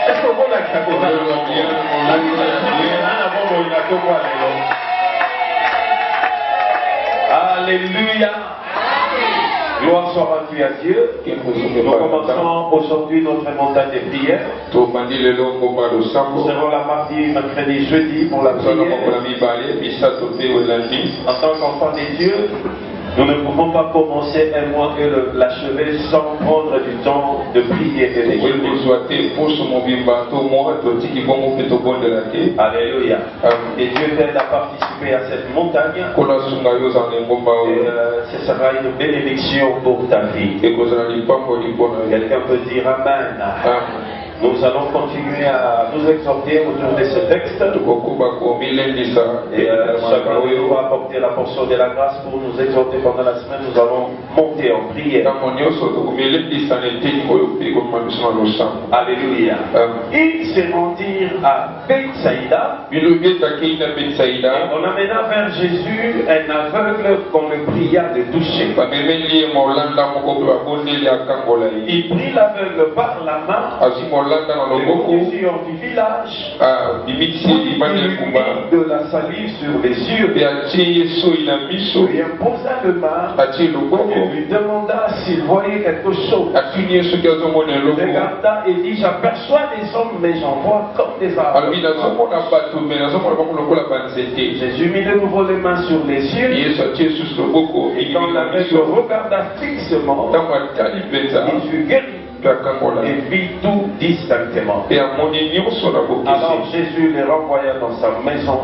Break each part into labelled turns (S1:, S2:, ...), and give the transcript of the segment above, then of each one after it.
S1: Est-ce que vous Alléluia. Gloire soit rendue à Dieu. Nous commençons aujourd'hui notre montagne de prière. Nous serons la mardi, mercredi, jeudi pour la prière. En tant qu'enfant de Dieu, nous ne pouvons pas commencer un mois et l'achever sans prendre du temps de prier et de jeûner. Alléluia. Et Dieu t'aide à participer à cette montagne. Et ce sera une bénédiction pour ta vie. Quelqu'un peut dire Amen. Nous allons continuer à nous exhorter autour de ce texte. Et chacun de nous va apporter la portion de la grâce pour nous exhorter pendant la semaine. Nous allons monter en prière. Alléluia. Ils se rendirent à Bethsaïda. Et on amena vers Jésus un aveugle qu'on le pria de toucher. Il prit l'aveugle par la main. Le conduisirent du village, de la salive sur les yeux, lui imposa le main et lui demanda s'il voyait quelque chose. Il regarda et dit j'aperçois des hommes mais j'en vois comme des arbres. Jésus mit de nouveau les mains sur les yeux et quand l'aveugle regarda fixement, il fut guéri. Et vit tout distinctement. Alors Jésus les renvoya dans sa maison.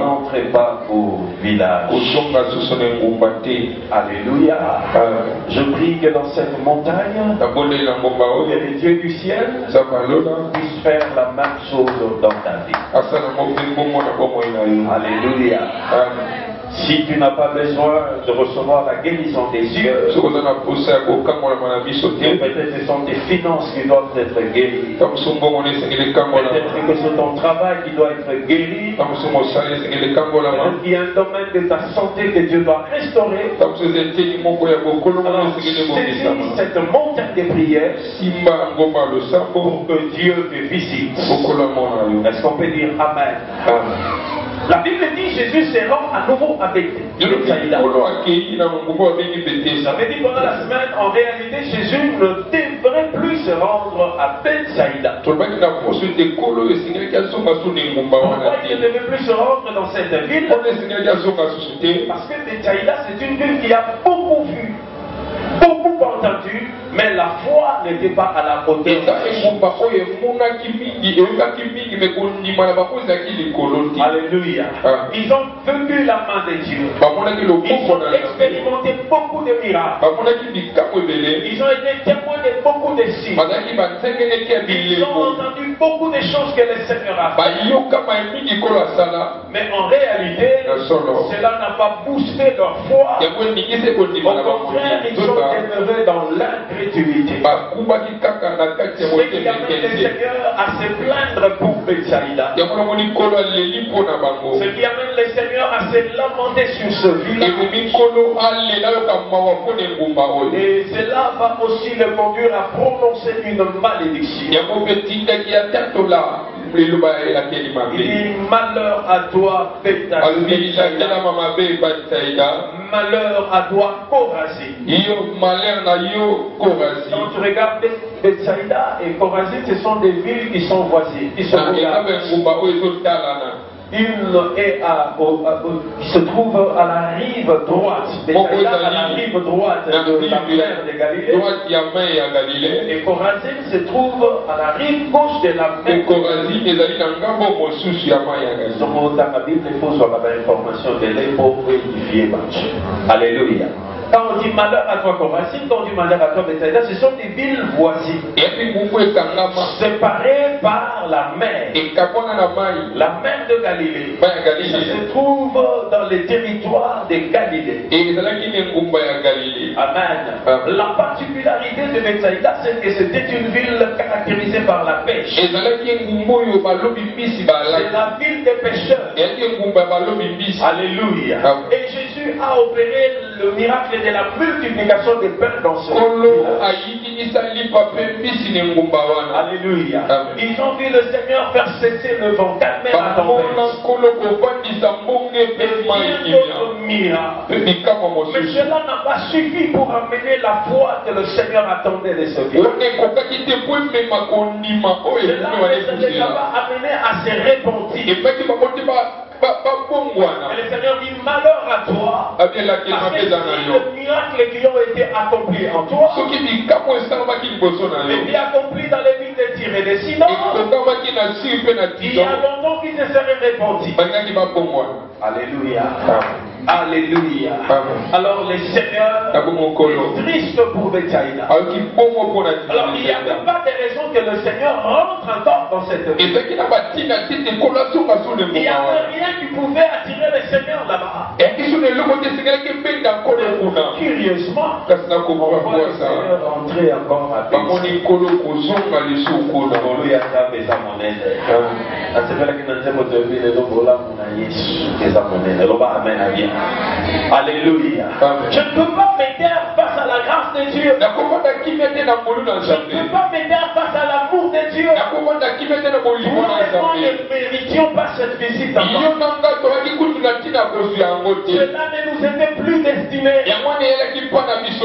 S1: N'entrez pas au village. Alléluia. Je prie que dans cette montagne, que les dieux du ciel puissent faire la même chose dans ta vie. Alléluia. Si tu n'as pas besoin de recevoir la guérison des yeux, peut-être ce sont tes finances qui doivent être guéries. Peut-être que c'est ton travail qui doit être guéri. Peut-être qu'il y a un domaine de ta santé que Dieu doit restaurer. Alors, saisis cette montagne de prière pour que Dieu te visite. Est-ce qu'on peut dire Amen? La Bible dit Jésus se rend à nouveau à Bethsaïda. J'avais dit pendant la semaine, en réalité, Jésus ne devrait plus se rendre à Bethsaïda. Pourquoi il ne devait plus se rendre dans cette ville? Parce que Bethsaïda, c'est une ville qui a beaucoup vu, beaucoup entendu, mais la foi n'était pas à la hauteur. Alléluia. Ils ont vécu la main de Dieu. Ils ont expérimenté beaucoup de miracles. Ils ont été témoins de beaucoup de signes. Ils ont entendu beaucoup de choses que le Seigneur a fait. Mais en réalité, cela n'a pas boosté leur foi. Au contraire, ils sont demeurés dans l'incrédulité. Ce qui amène le Seigneur à se plaindre pour Bethsaïda. Ce qui amène le Seigneur à se lamenter sur ce village. Et cela va aussi le conduire à prononcer une malédiction. Il dit malheur à toi, Bethsaïda. Malheur à toi, Chorazin. Quand tu regardes Bethsaïda et Chorazin, ce sont des villes qui sont voisines, qui se regardent. Qui se trouve à la rive droite. Bethsaïda à la rive droite de la mer de Galilée. Et Chorazin se trouve à la rive gauche de la mer. Dans la Bible, il faut avoir l'information de l'époque édifiée. Alléluia. Quand on dit malheur à toi Chorazin, quand on dit malheur à toi Bethsaïda, ce sont des villes voisines. Séparées par la mer. La mer de Galilée. Ça se trouve dans les territoires de Galilée. Amen. La particularité de Bethsaïda, c'est que c'était une ville caractérisée par la pêche. C'est la ville des pêcheurs. Alléluia. Et Jésus a opéré le miracle de la multiplication des pains dans ce Alléluia. Ils ont vu le Seigneur faire cesser le vent, calmer la tempête. Mais cela n'a pas suffi pour amener la foi que le Seigneur attendait de ce vivant. Cela ne les a pas amenés à se repentir. Et le Seigneur dit malheur à toi. Parce que si les miracles qui ont été accomplis en toi étaient accomplis dans les villes de Tyr et de Sidon, il y a longtemps qu'ils se seraient répandus. Alléluia. Alléluia. Alors les seigneurs est triste pour Betsaïda. Alors il n'y avait pas de raison que le Seigneur rentre encore dans cette ville. Il n'y avait rien qui pouvait attirer le Seigneur là-bas. Curieusement, on voit le Seigneur rentrer encore à Alléluia. Je ne peux pas me taire face à la grâce de Dieu. Je ne peux pas me taire face à l'amour de Dieu. Pour que nous ne méritions pas cette visite encore. Cela ne nous était plus destiné.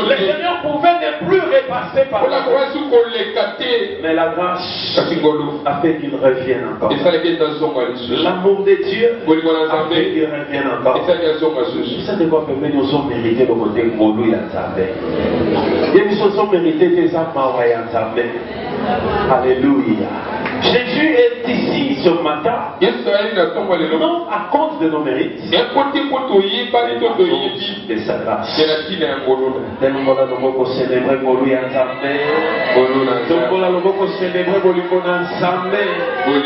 S1: Le Seigneur pouvait ne plus repasser par là. Mais la grâce a fait qu'il revienne encore. L'amour de Dieu a fait qu'il revienne encore. Ça ne va pas nous sommes mérités de côté Molou Yanzambe. Et nous sommes mérités des Amawa Yanzambe. Alléluia. Jésus est ici ce matin, non à cause de nos mérites, mais à cause de sa grâce. Nous allons célébrer Molou Yanzambe. Nous allons célébrer Molou Yanzambe. Il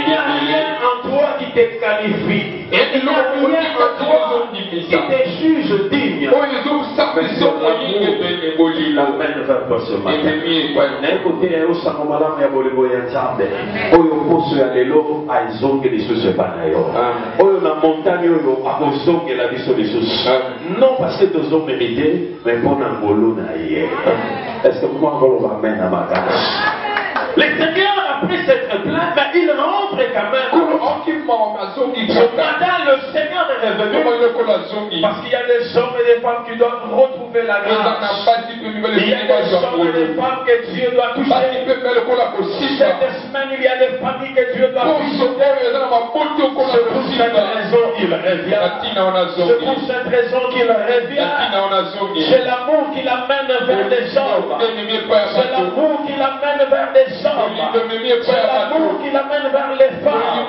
S1: n'y a rien en toi qui te qualifie. Il n'y a rien en toi qui te juge digne. Amen. Écoutez, au Sakomala, il y a Bolego Yanzambe. Oyo poso ya lelo aizonge lisusu ebana yo. Oyo na montagne oyo akozonge la biso lisusu. Non parce que nous sommes mérités, mais pour Nangolo na ye. Est-ce que vous m'envoyez amen à ma gage? Le Seigneur a pris cette plainte, mais il rentre quand même. Ce matin, le Seigneur est revenu. Parce qu'il y a des hommes et des femmes qui doivent retrouver la grâce. Il y a des hommes et des femmes que Dieu doit toucher. Cette semaine, il y a des familles que Dieu doit toucher. C'est pour cette raison qu'il revient. C'est pour cette raison qu'il revient. C'est l'amour qui l'amène vers des hommes. C'est l'amour qui l'amène vers des hommes. C'est l'amour qui l'amène vers les femmes.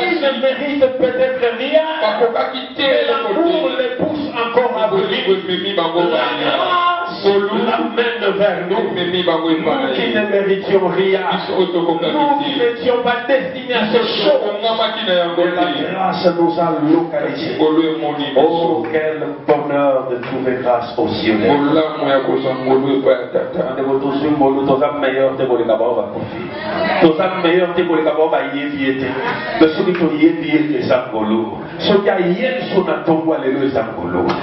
S1: Qui ne méritent peut-être rien, mais l'amour les pousse encore à venir. La grâce l'amène vers nous. Nous qui ne méritions rien, nous qui n'étions pas destinés à ce chose, mais la grâce nous a localisés. Oh, quel bonheur de trouver grâce au ciel.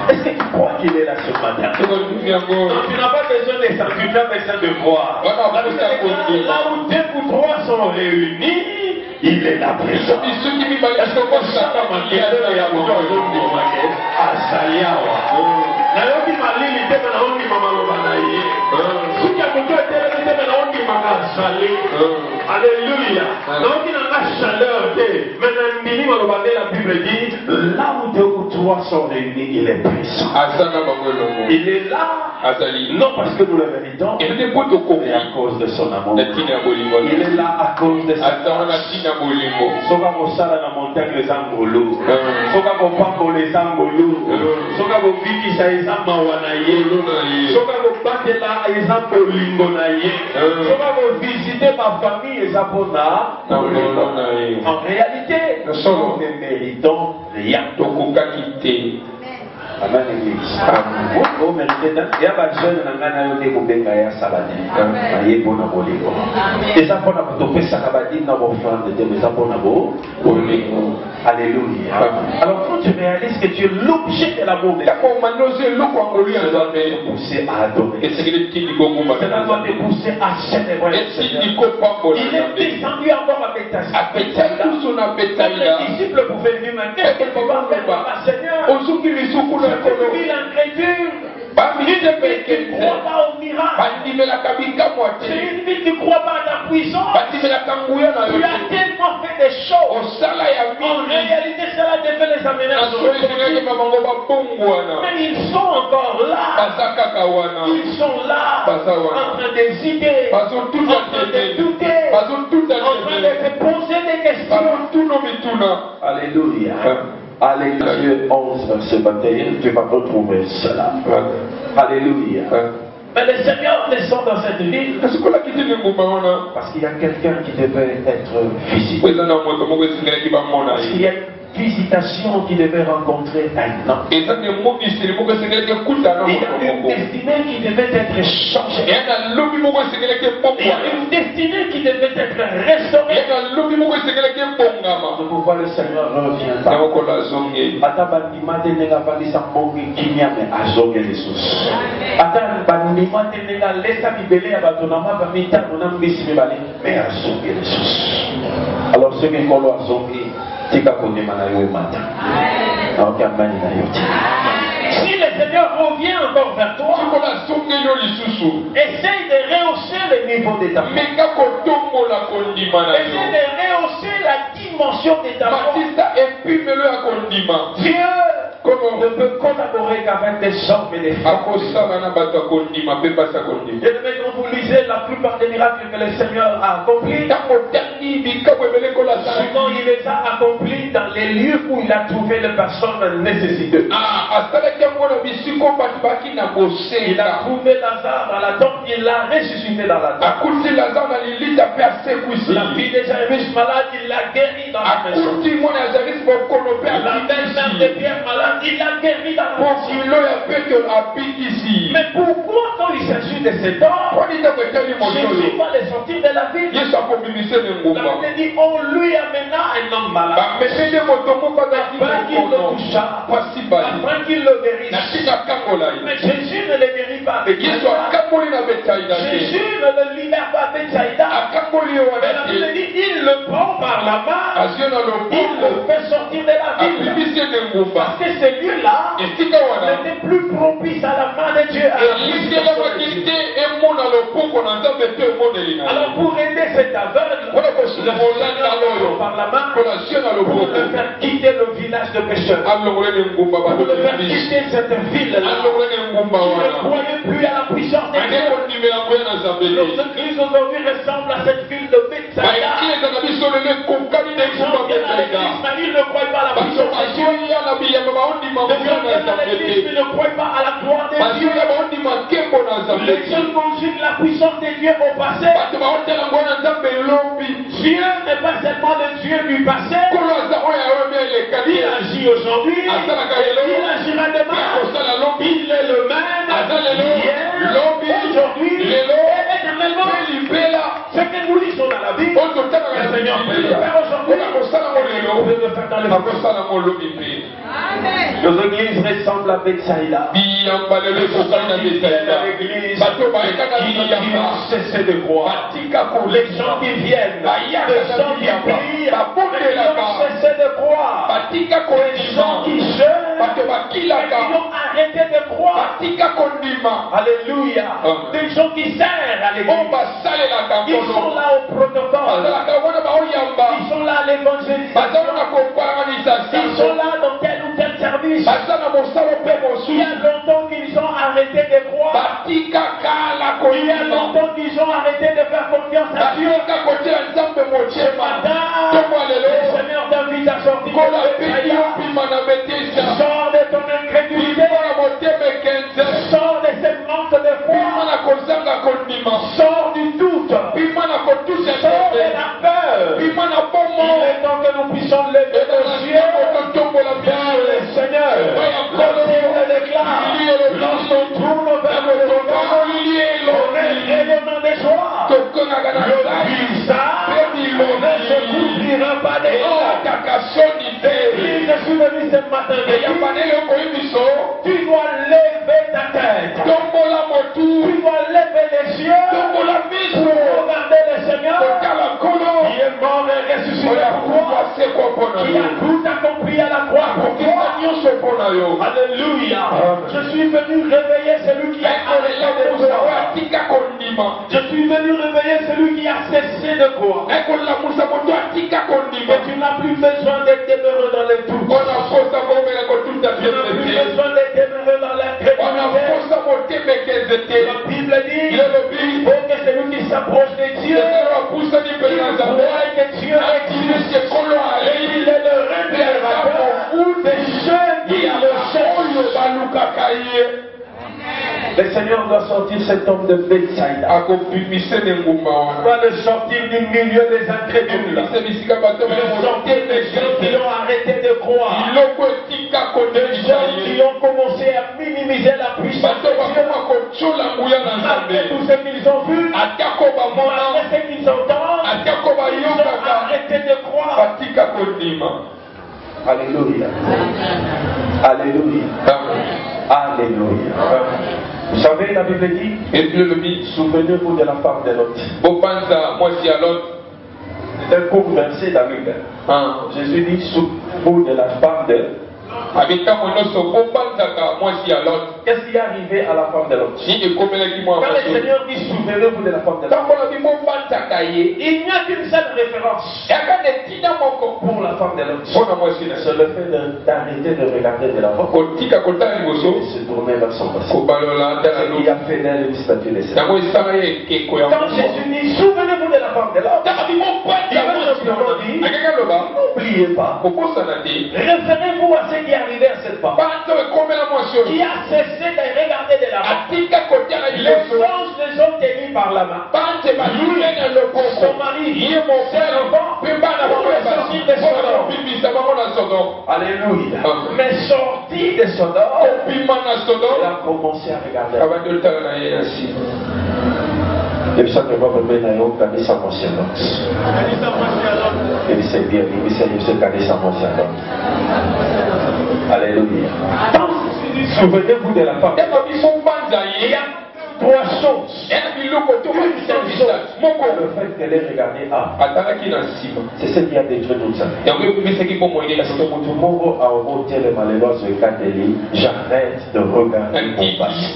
S1: Est-ce que tu crois qu'il est là ce matin? Non, tu n'as pas besoin de ça, tu n'as besoin de voir. Là où deux ou trois sont réunis, il est là présent. Est-ce que vous savez alléluia. Donc il en a chaleur. Maintenant, la Bible dit, là où deux ou trois sont réunis, il est présent. Il est là. Non parce que nous le méritons, mais à cause de son amour. Il est là à cause de son amour. Soka mosala na montagne les angolou. Soka kopambo les angolou. Soka kopikisa ezamba wanaye. Soka kobatela ezamba olingo na ye. Soka kovisiter ma famille ezapona. En réalité, nous ne méritons rien.
S2: Amen, l'église. Vous méritez d'un. Il y a des jeunes qui ont été à Sabadi. Et ça, pour nous ça Sabadi dans vos offrandes, mais ça pour nous. Alléluia. Alors, quand tu réalises que tu es l'objet de l'amour de Dieu, ça doit te pousser à adorer. Ça doit te pousser à célébrer. Il est descendu encore à Bethsaïda. Comme les disciples pouvaient venir maintenant, qu'est-ce que tu vas faire, Seigneur? Il incrédule. C'est une ville qui ne croit pas au miracle. C'est une ville qui ne croit pas à ta puissance. Tu as tellement fait des choses. En réalité, cela devait les amener à mais ils sont encore là. Ils sont là. En train d'hésiter. En train de douter. En train de se poser des questions. Alléluia. Alléluia 11, verset 21, tu vas retrouver cela. Alléluia. Mais le Seigneur descend dans cette ville parce qu'il y a quelqu'un qui devait être visité. Parce qu'il y a une visitation qui devait rencontrer un homme. Il y a une destinée qui devait être changée. Il y a une destinée qui devait être restaurée. Donc pourquoi le Seigneur revient pas? Alors ceux qui ont si le Seigneur revient encore vers toi, essaye de rehausser le niveau de ta foi. Essaye de rehausser la dimension de ta foi. Dieu ne peut collaborer qu'avec des hommes et des femmes. Et quand vous lisez la plupart des miracles que le Seigneur a accomplis, souvent il les a accomplis dans les lieux où il a trouvé les personnes nécessiteuses. Il a trouvé Lazare dans la tombe, il l'a ressuscité dans la tombe. La fille de Jairus malade, il l'a guéri dans la maison. La belle-mère de Pierre malade, il l'a guéri dans la maison. Mais pourquoi quand il s'agit de cet homme, Jésus va les sortir de la ville? La Bible dit, on lui amena un homme malade. Après qu'il le toucha, après qu'il le guérisse. Mais Jésus ne le guérit pas avec Jésus ne le libère pas avec Bethsaïda. Mais la Bible dit, il le prend par la main, il le fait sortir de la ville. Parce que ce lieu-là n'était plus propice à la main de Dieu. Alors pour aider cet aveugle, le Seigneur par la main pour le faire quitter le village de pécheurs. Pour le faire quitter cette ville-là. Il ne croyait plus à la puissance de Dieu. Notre église aujourd'hui ressemble à cette ville de Bethsaïda. Mais il ne croit pas à la puissance de Dieu. Il ne croit pas à la gloire de Dieu. Les seuls consultent la puissance de Dieu au passé. Dieu n'est pas seulement le Dieu du passé. Il agit aujourd'hui. Il agira demain. Il est le même. Hier, aujourd'hui, et éternellement. Ce que nous lisons dans la Bible, le Seigneur peut le faire aujourd'hui. On peut le faire dans les nos églises ressemblent à Bethsaïda. L'église qui vont cesser de croire. Les gens qui viennent, les gens qui prient, ils vont cesser de croire. Les gens qui jeûnent, ils vont arrêter de croire. Alléluia. Des gens qui servent à l'église, ils sont là au protocole. Ils sont là à l'évangélisation. Ils sont là dans tel ou tel service. Il y a longtemps qu'ils ont arrêté de croire. Il y a longtemps qu'ils ont arrêté de faire confiance à Dieu. Ce matin, le Seigneur t'invite à sortir de Bethsaïda. Sors de ton incrédulité. Sors de cette manque de foi. Sors du doute. Sors de la peur. Il est temps que nous puissions lever nos yeux vers le Seigneur. Continuez de
S1: l'éclat. Lorsqu'on tourne vers le regard, on est rayonnant de joie. Le visage ne se couvrira pas de honte. Je suis venu ce matin. Tu dois lever ta tête. Tu dois lever les yeux pour regarder le Seigneur qui est mort et ressuscité pour toi, qui a tout accompli à la croix pour toi. Alléluia. Je suis venu réveiller celui qui a arrêté de croire. Je suis venu réveiller celui qui a cessé de croire. Et tu n'as plus besoin de demeurer dans les doutes. Tu n'as plus besoin de demeurer dans l'incrédulité. La Bible dit il faut que celui qui s'approche de Dieu, il voit que Dieu existe. Il est le réparateur des jeunes qui le cherchent. Le Seigneur doit sortir cet homme de Bethsaïda. Il doit le sortir du milieu des incrédules. Le sortir des gens qui ont arrêté de croire. Des gens qui ont commencé à minimiser la puissance de Dieu. Malgré tout ce qu'ils ont vu, malgré ce qu'ils entendent, ils ont arrêté de croire. Alléluia. Alléluia. Alléluia. Vous savez, la Bible dit, souvenez-vous de la femme de Lot. C'est un court verset dans la Bible. Jésus dit, souvenez-vous de la femme de Lot. Qu'est-ce qui est arrivé à la femme de Lot? Quand le Seigneur dit souvenez-vous de la femme de Lot, il n'y a qu'une seule référence pour la femme de Lot. C'est le fait d'arrêter de regarder de la femme et se tourner vers son passé. Il a fait d'elle une statue de Seigneur. Quand Jésus dit souvenez-vous de la femme de Lot, il veut simplement dire n'oubliez pas, référez-vous à ce qui est arrivé à cette femme qui a cessé de regarder de la main. Les forces les ont tenues par la main. Lui, son mari, ses enfants, pour le sortir de Sodome. Alléluia. Mais sorti de Sodome, il a commencé à regarder. Et puis ça ne va pas me mettre au canisa motionnant. Et c'est bien, il s'est dit ce canisa motionnant. Alléluia. Souvenez-vous de la femme. Il y a trois choses. Le fait qu'elle ait regardé c'est ce qui a détruit tout ça. J'arrête de regarder mon passé.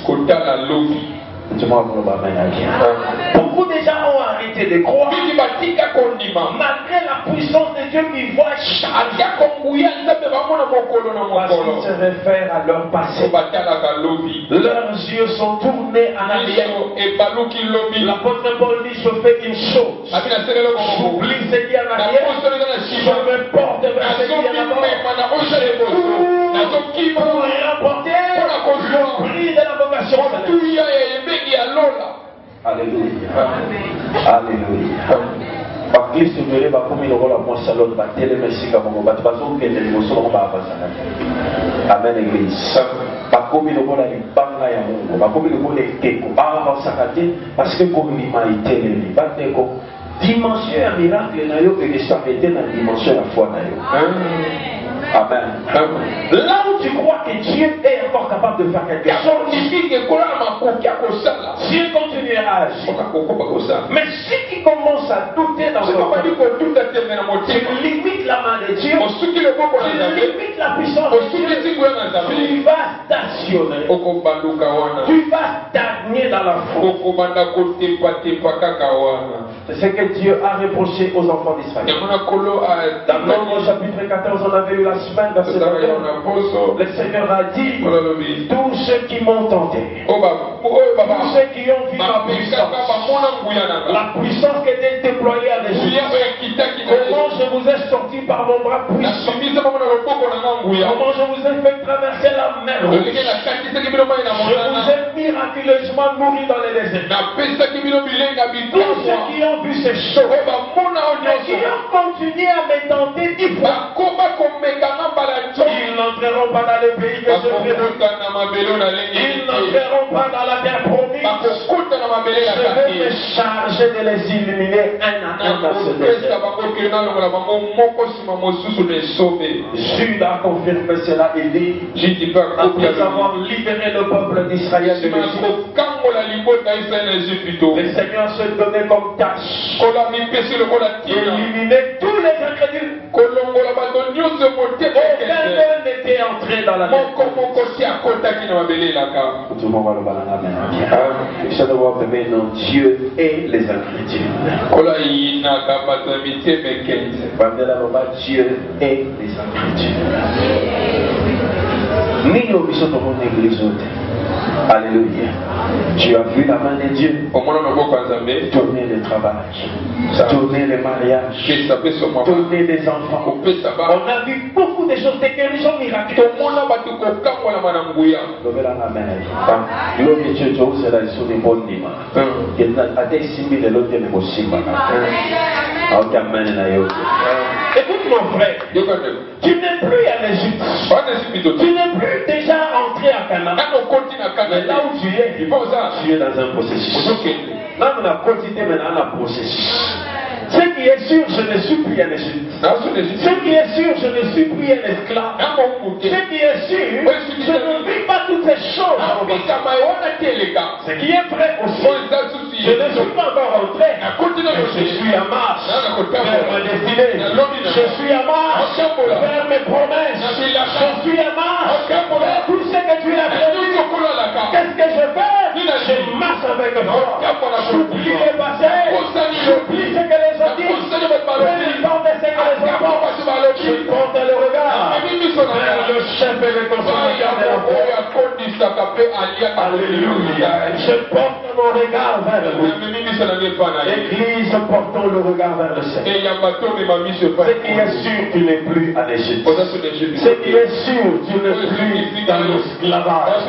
S1: Beaucoup de gens ont arrêté de croire malgré la puissance de Dieu qui voit chaque parce qu'ils se réfèrent à leur passé. Leurs yeux sont tournés en arrière. L'apôtre Paul dit je fais une chose, j'oublie ce qui est en arrière, je me porte vers ce qui est en avant, pour remporter le prix de la vocation. Alléluia. Alléluia. Amen, église. Parce que dimension ya miracle na yo et s'arrêter dans la dimension la foi na yo. Amen. Là où tu crois que Dieu est encore capable de faire quelque chose, Dieu continuera à agir. Mais si tu commences à douter dans ce moment, tu limites la main de Dieu, tu limites la puissance de Dieu, tu vas stationner. Tu vas stagner dans la foi. C'est ce que Dieu a reproché aux enfants d'Israël. Dans Nombre chapitre 14, on avait eu la semaine verset 21. Le Seigneur a dit, tous ceux qui m'ont tenté, tous ceux qui ont vu ma puissance, la puissance qui était déployée à l'Égypte, comment je vous ai sorti par mon bras puissant, comment je vous ai fait traverser la mer, je vous ai miraculeusement nourri dans les déserts. Tous ceux qui ont vu ces choses, mais qui ont continué à me tenter, ils n'entreront n'entreront pas dans le pays que je prédis. Ils n'entreront pas dans la terre promise. Je vais me charger de les illuminer un à un dans ce désert. Jude a confirmé cela et dit, après avoir libéré le peuple d'Israël de l'Égypte, le Seigneur se donnait comme tâche éliminer tous les incrédules. Aucun d'eux n'était entré dans la terre. Tout le monde va le balayer. Non, Dieu et les incrédules. Dieu et les incrédules. Alléluia. Tu as vu la main de Dieu tourner le travail, tourner les mariages, tourner les enfants. On a vu beaucoup de choses, des guérisons miraculeuses. Écoute mon frère, tu n'es plus en Égypte. Tu n'es plus déjà entré à Canaan. Mais là où tu es dans un processus. Là, on a continué maintenant un processus. Ce qui est sûr, je ne suis plus un Égypte. Ce qui est sûr, je ne suis plus un esclave. Ce qui est sûr, je ne vis pas toutes ces choses. Ce qui est vrai aussi, je ne suis pas encore rentré. Je suis en marche vers ma destinée. Je suis en marche vers mes promesses. Je suis en marche vers tout ce que tu as prévu. Qu'est-ce que je fais? Je marche avec toi. J'oublie le passé. J'oublie ce que les gens disent. Peu importe ce que les gens pensent. Je porte le regard vers le chef et le consommateur de la foi. Alléluia. Je porte mon regard vers lui. L'église, portons le regard vers le Seigneur. Ce qui est sûr, tu n'es plus en Égypte. Ce qui est sûr, tu n'es plus dans l'esclavage.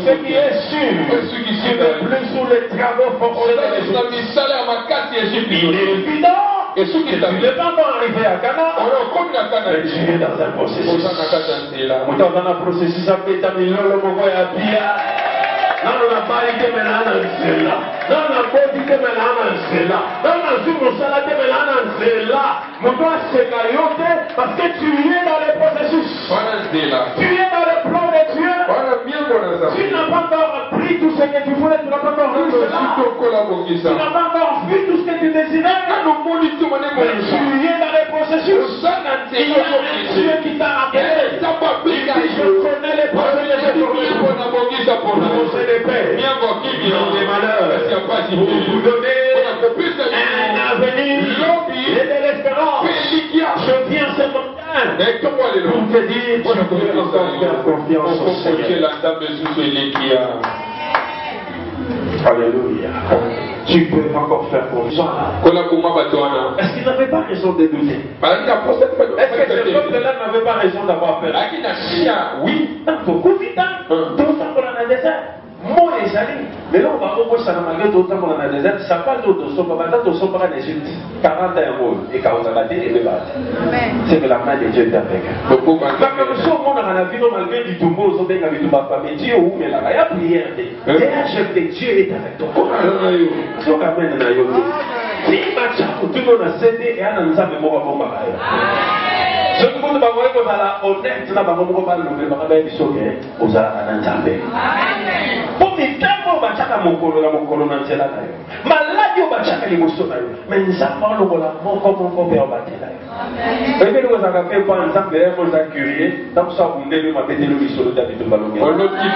S1: Ce qui est sûr, tu n'es plus sous les travaux forcés de l'Égypte. Il est évident. Et ce qui n'est pas encore arrivé à Canaan, mais tu es dans un processus. Dans un processus, ça peut être un million de mots à Pia. Non, on n'a pas été maintenant en cela. Non, on n'a pas été maintenant en cela. Non, on a vu mon salade maintenant en cela. Mon doigt s'est cailloté parce que tu es dans le processus. Tu es dans le plan de Dieu. Tu n'as pas encore pris tout ce que tu voulais. Tu n'as pas encore vu cela. Tu n'as pas encore vu tout ce que tu désirais. Mais tu es dans le processus. Il y a un Dieu qui t'a appelé. Je connais les processus. Des malheurs pour vous donner un avenir et de l'espérance. Je viens ce matin pour te dire tu peux encore faire confiance au Seigneur. Alléluia. Tu peux encore faire confiance. Est-ce qu'il n'avait pas raison de douter? Est-ce que ce peuple-là n'avait pas raison d'avoir peur? Oui. Beaucoup de temps. Tout le temps qu'on a désert. Moi les amis, mais là on va revoir ça dans le temps dans le désert, ça parle d'autres choses, on va en Égypte, 40 euros et 40 ans et c'est que la main de Dieu est avec. Donc comme ça on a la vie malgré du tombeau, on a vu ma famille, Dieu où mais là, il y a prière, Dieu est avec toi. Donc amen na yo. Si ma chaque tout on a cédé et on a nzambe mo ba bomba kaya. Je vous demande de vous aller honnête, na ba bomba ba le ba ba biso ke ozala na nzambe. Pour les temps, bachaka mokolo na nzela na yo. Maladi o bachaka liboso na yo. Mais nzamba lokola moko pe batela yo. Bébé nous a fait pas nzambe mo za curieux, donc ça vous ndele ma betelo bisolo d'habitude balonga. On le dit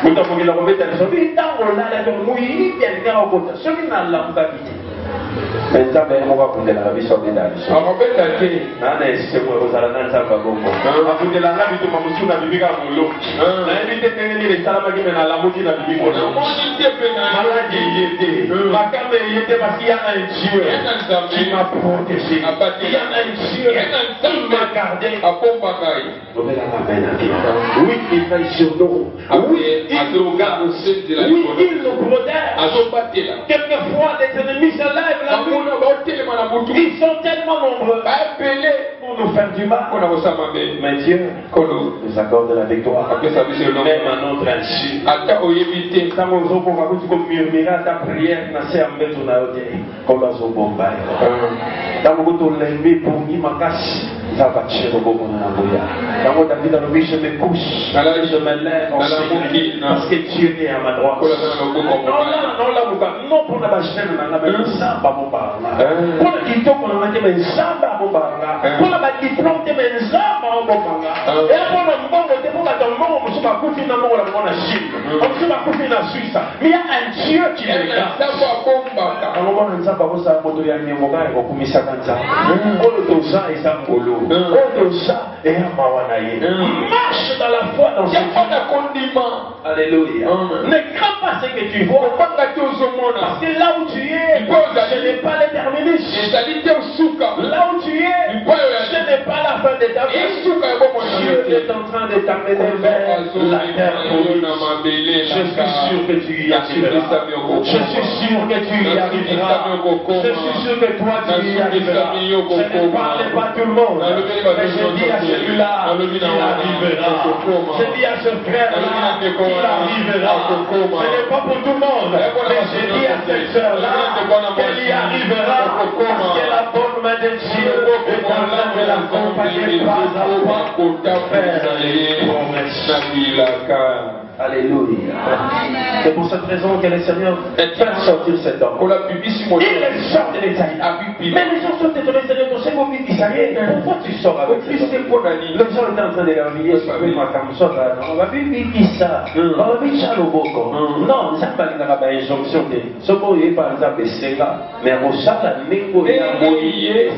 S1: vous t'avez la mauvaise personne, tant on a la mouille, bien le gars au côté. Celui qui n'a la mouille. Mais ça, on va prendre la vie sur les dames. On va faire la vie. C'est moi, vous allez dans un babou. On va prendre la vie de ma mouille, la vie de mon lot. On va éviter de tenir les salades qui mènent à la mouille, la vie de mon lot. On va éviter de maladie, il était. Ma carte, il était parce qu'il y a un Dieu qui m'a protégé. Il y a un Dieu qui m'a gardé. Oui, il veille sur nous. Oui, il nous garde. Oui, il nous protège. Quelquefois, les ennemis se lèvent la nuit. Ils sont tellement nombreux. pour nous faire du mal. Mais Dieu nous accorde la victoire. Même à notre insu. Quand on va murmurer à ta prière, quand on ça va tirer au bon moment. David a dit, je me couche, je me lève en sécurité, parce que Dieu est à ma droite. Non, pour la bachette, on a mis ça, pas mon bar. Pour le guiton, on a mis ça, pas mon bar. Pour la diplôme, on a mis ça, pas mon bar. Et pour le bon, pour la demande, on se va couper dans la Chine, on se va couper dans la Suisse. Mais il y a un Dieu qui est là. À un moment, on a mis ça, on a mis ça, marche dans la foi dans ce Alléluia. Ne crains pas ce que tu vois. Parce que là où tu es, ce n'est pas l'éterministe. Là où tu es, ce n'est pas la fin de ta vie. Dieu est en train de t'amener vers la terre promise. Je suis sûr que tu y arriveras. Je suis sûr que tu y arriveras. Je suis sûr que toi tu y arriveras. Je ne parle pas tout le monde. Mais je dis à celui-là, il arrivera. Je dis à ce frère-là, il arrivera. Ce n'est pas pour tout le monde. Mais je dis à cette sœur-là, qu'elle y arrivera. Parce que la bonne main de Dieu est en train de l'accompagner pas à pas vers les promesses. Alléluia. C'est pour cette raison que le Seigneur fait sortir cet homme. Il sort de l'Ésaïa. Mais les gens sont étonnés, Seigneur, ton Seigneur dit, ça y est, pourquoi tu sors avec cet homme? Les gens étaient en train de leur dire, on va vivre ça. On va vivre ça le boko. Non, ça va être une injonction. Ce mot est par exemple Senga, mais on sait la négo et la moyenne,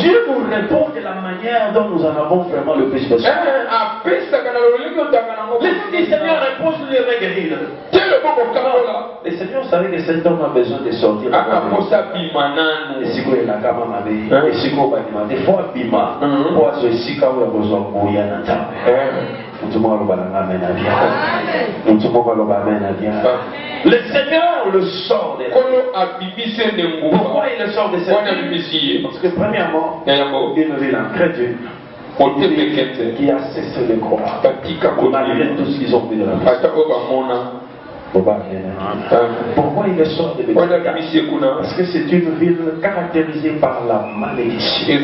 S1: Dieu nous répond de la manière dont nous en avons vraiment le plus besoin. Les Seigneur repose les règles. Les Seigneur savait que cet homme a besoin de sortir. Et si vous êtes la caméra, et si vous êtes des fois bima, pour ceci quand vous avez besoin de mourir dans ta le Seigneur le sort de là. Pourquoi il le sort de cette vie? Parce que premièrement, il veut l'incrédule qui a cessé de croire malgré tout ce qu'ils ont fait de la vie. Pourquoi il est sort de Bethsaïda? Parce que c'est une ville caractérisée par la malédiction.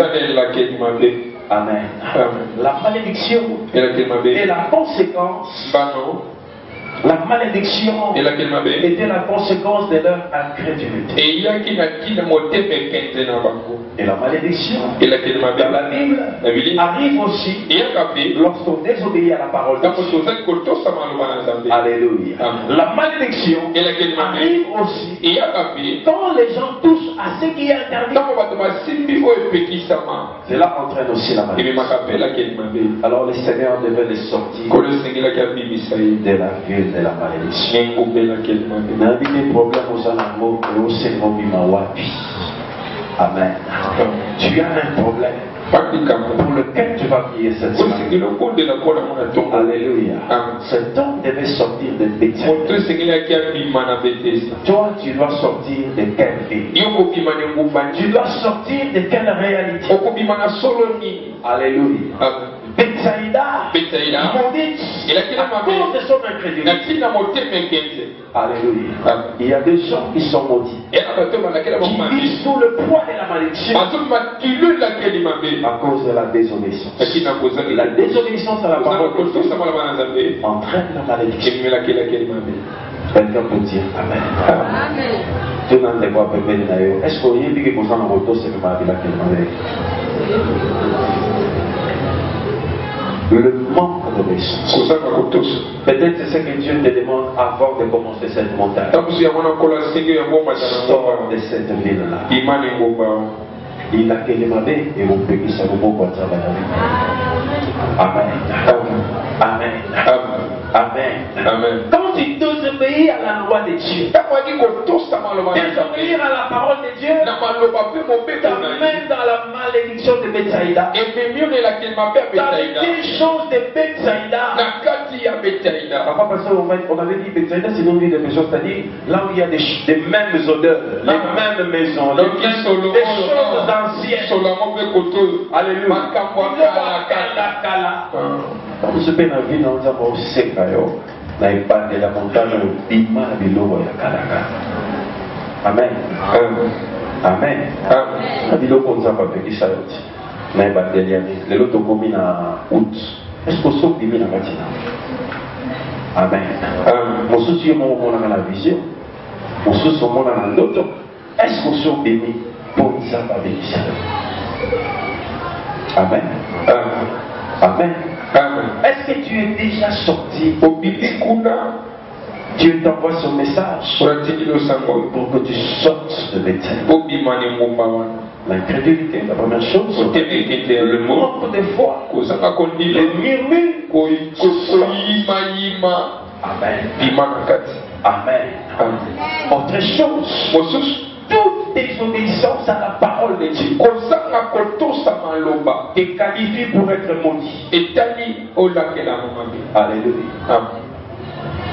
S1: Amen. La malédiction est la conséquence. La malédiction était la conséquence de leur incrédulité. Et la malédiction dans la Bible arrive aussi lorsqu'on désobéit à la parole de Dieu. Alléluia. La malédiction arrive aussi quand les gens touchent à ce qui est interdit. Cela entraîne aussi la malédiction. Alors le Seigneur devait les sortir de la ville de la malédiction. Des problèmes aux alentours et au cerveau Bimawapi. Amen. Tu as un problème pour lequel tu vas prier cette semaine. Alléluia. Cet homme devait sortir de Bethsaïda. Toi, tu dois sortir de quelle vie? Tu dois sortir de quelle réalité? Alléluia. Bethsaïda, maudite à cause de son incrédulité. Alléluia. Il y a des gens qui sont maudits, qui vivent sous le poids de la malédiction à cause de la désobéissance. La désobéissance à la parole entraîne la malédiction. Quelqu'un peut dire Amen. Tout le monde est quoi? Est-ce que vous avez dit que vous en avez tous et que vous avez dit le manque d'obéissance. Peut-être c'est ce que Dieu te demande avant de commencer cette montagne. Sors de cette ville-là. Il a qu'elle et vous pouvez ça vous beaucoup travailler. Amen. Amen. Amen. Amen. Quand tu désobéis à la loi de Dieu, désobéir à la parole de Dieu, t'amène dans la malédiction de Bethsaïda. Dans les choses de Bethsaïda, Parfois, parce qu'on avait dit Betsaïda, c'est une ville de maisons, c'est-à-dire là où il y a des mêmes odeurs, les mêmes maisons, des choses anciennes. Alléluia. Vous savez, dans la vie, nous avons aussi na ipande la montagne bima biloko ya kalaka. Amen. Amen. Na biloko nzamba pekisa yo ti. Na ebandeli ya nini. Lelo tokomi na août. Est-ce que so bimi na kati na? Amen. Mosusu yo moko omonaka na vision. Mosusu omona na ndoto. Est-ce que so bimi po nzamba pekisa yo? Amen. Amen. Est-ce que tu es déjà sorti au Bibikuna? Dieu t'envoie son message pour que tu sortes de Bethel. L'incrédulité, la première chose, le manque de foi, les murmures. Amen. Autre chose, toute désobéissance à la parole de Dieu te qualifie pour être maudit. Alléluia.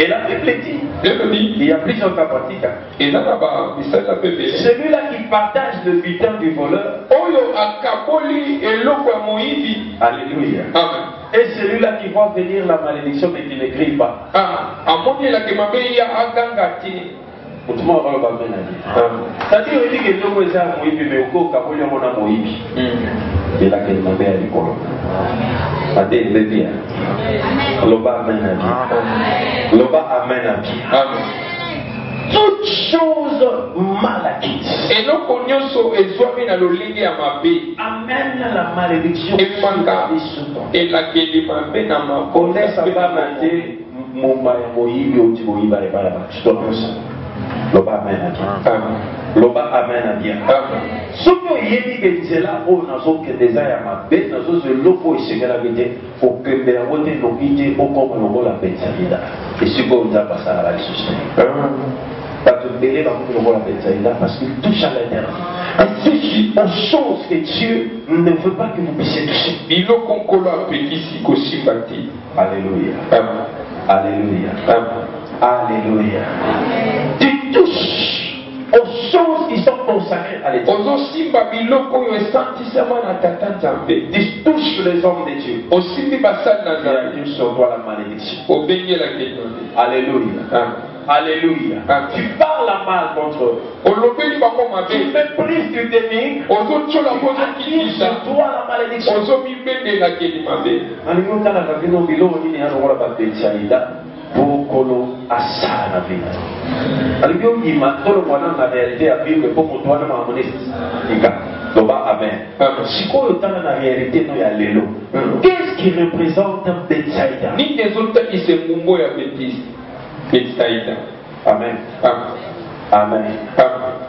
S1: Et la Bible dit, il y a plusieurs cas pratiques. Celui-là qui partage le butin du voleur. Alléluia. Et celui-là qui voit venir la malédiction mais qui ne crie pas. C'est-à-dire qu'il dit que nous sommes moïbi, mais au cas où on a moïbi. Et là, qu'il m'a fait à l'école. Adé, le bien. Loba amen à bien. Loba amen à bien. Toute chose mal acquise. Et nous connaissons et soyez dans le ligne à ma paix. Amène la malédiction. Et la guéri ma paix dans ma connaisse à ma maté. Mon moïbi ou tu moïbi à la je dois penser. Loba amen à bien. Loba amen à bien. Ce que yéni que c'est là où nous avons que des airs à ma bête, nous avons le logo et ce que la vérité, au que de la route nous quitter au comme nous la bête salida. Et ce que nous avons passé à la ressuscité. Pas de mêler dans nous la bête salida parce qu'il touche à l'intérieur. Ainsi aux choses que Dieu ne veut pas que vous puissiez toucher. Il faut qu'on colle ici aussi bâti. Alléluia. Alléluia. Alléluia. Tu touches aux choses qui sont consacrées à l'Éternel. Tu touches les hommes de Dieu. Dieu sur toi la malédiction. Alléluia. Alléluia. Tu parles à mal contre eux. Tu méprises du déni. Tu sur toi la malédiction. Bokolo asana vina. Alivyo imantolo mwana na réalité à vivre pour mon toi na moniste. Ika. Loba amen. Siko yotana na réalité no ya lelo. Qu'est-ce qui représente Betsaïda? Ni des autres qui se mumbo ya Betsaïda. Amen. Amen.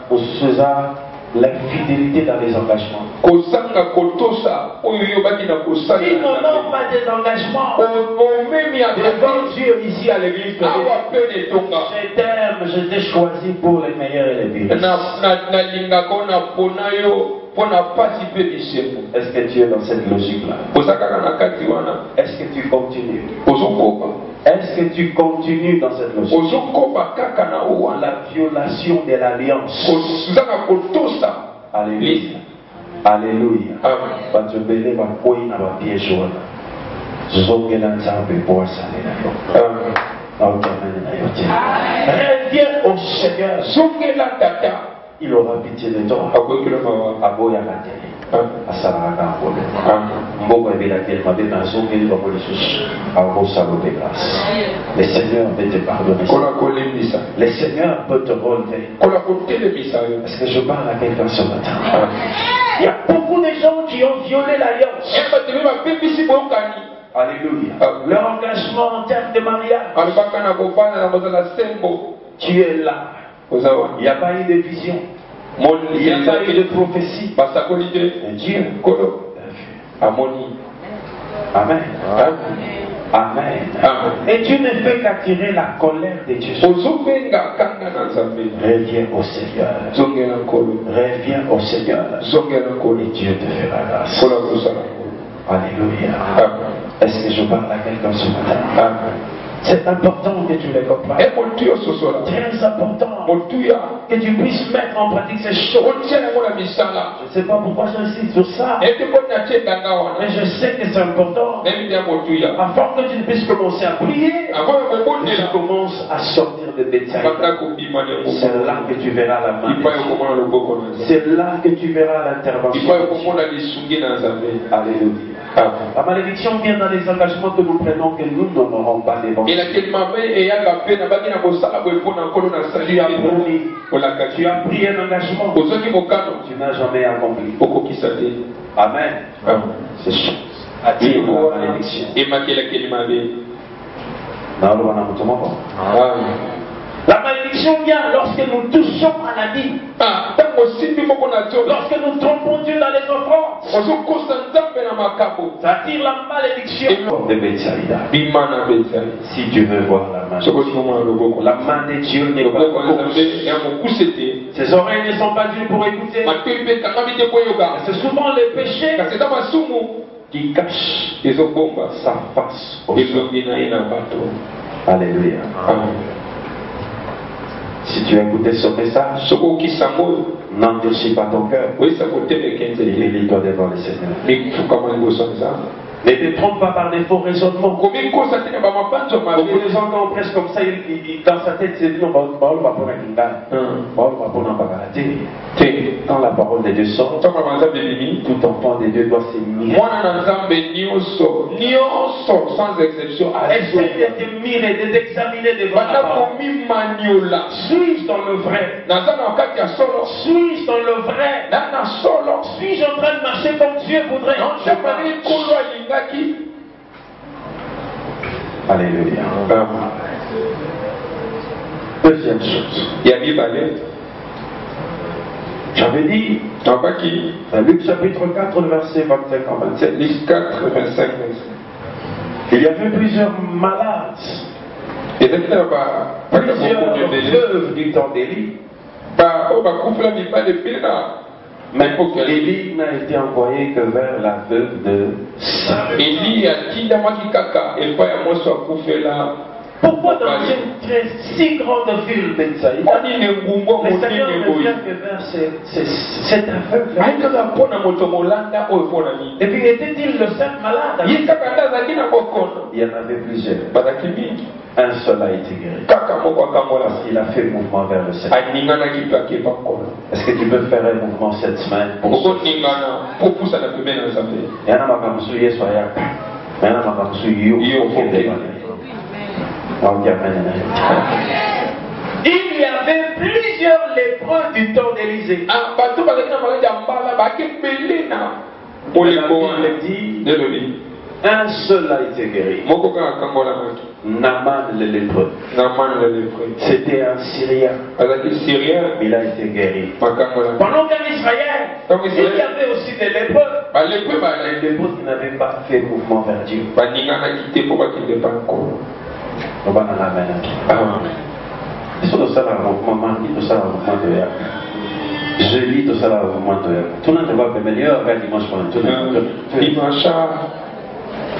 S1: Pour cela, l'infidélité dans les engagements. Ils n'ont pas des engagements. Devant Dieu ici à l'église. Je t'ai choisi pour les meilleurs et les pires. Est-ce que tu es dans cette logique-là? Est-ce que tu continues? Est-ce que tu continues dans cette logique? La violation de l'alliance. Alléluia. Alléluia. Reviens au Seigneur. Il aura pitié de toi. Aboya Mateli. Asaraka Mbole. Mboko Ebelateli Mabena Zongeli Babolisush. Arosalo de grâce. Le Seigneur peut te pardonner. Le Seigneur peut te relever. Est-ce que je parle à quelqu'un ce matin? Il y a beaucoup de gens qui ont violé l'alliance. Alléluia. Leur engagement en termes de mariage. Tu es là. Il n'y a pas eu de vision. Il n'y a pas eu de prophétie. Dieu a vu. Amen. Amen. Et Dieu ne fait qu'attirer la colère de Dieu. Reviens au Seigneur. Reviens au Seigneur. Et Dieu te fera grâce. Alléluia. Est-ce que je parle à quelqu'un ce matin? C'est important que tu les comprennes. Très important que tu puisses mettre en pratique ces choses. Je ne sais pas pourquoi j'insiste sur ça, mais je sais que c'est important. Afin que tu puisses commencer à prier, tu commences à sortir de Bethsaïda. C'est là que tu verras la main. C'est là que tu verras l'intervention. Alléluia. La malédiction vient dans les engagements que nous prenons, que nous n'honorons pas les bons. Tu as pris un engagement. Tu n'as jamais accompli. Amen. C'est chose. Attire la malédiction. La malédiction vient lorsque nous touchons à la vie. Lorsque nous trompons Dieu dans les offrandes. Ça attire la malédiction de Bethsaïda. Si tu veux voir la main, la main de Dieu n'est pas courte. Ses oreilles ne sont pas dures pour écouter. C'est souvent les péchés qui cachent sa face au sol. Alléluia. Si tu as écouté ce message, n'endurcis pas ton cœur. Élis-toi devant le Seigneur. Ne te trompe pas par des faux raisonnements. Beaucoup de gens quand on prêche comme ça, dans sa tête, c'est dit non, quand la parole de Dieu sort, tout enfant de Dieu doit s'émirer. Sans exception. Essaye de te mirer, de t'examiner devant la parole. Suis-je dans le vrai? Suis-je dans le vrai? Suis-je en train de marcher comme Dieu voudrait? Alléluia. Deuxième chose. J'avais dit dans Luc chapitre 4, verset 25 à 27.
S2: Luc 4, 25, 27.
S1: Il y avait plusieurs malades. Plusieurs veuves du temps d'Élie. Mais Élie n'a été envoyé que vers la veuve de Sarepta. Pourquoi dans une si grande ville Bethsaïda, le Seigneur ne vient que vers cette aveugle? Et puis était-il le seul malade? Il y en avait plusieurs. Un seul a été guéri. Il a fait mouvement vers le Seigneur. Est-ce que tu peux faire un mouvement cette semaine pour il y avait plusieurs lépreux du temps d'Élisée. Un seul a été guéri. Naaman le lépreux. C'était un Syrien. Il a été guéri. Pendant qu'en Israël, il y avait aussi des lépreux. Les lépreux qui n'avaient pas fait mouvement vers Dieu. Je lis tout ça au moment de tout le monde va me meilleur avec dimanche pour tout le monde.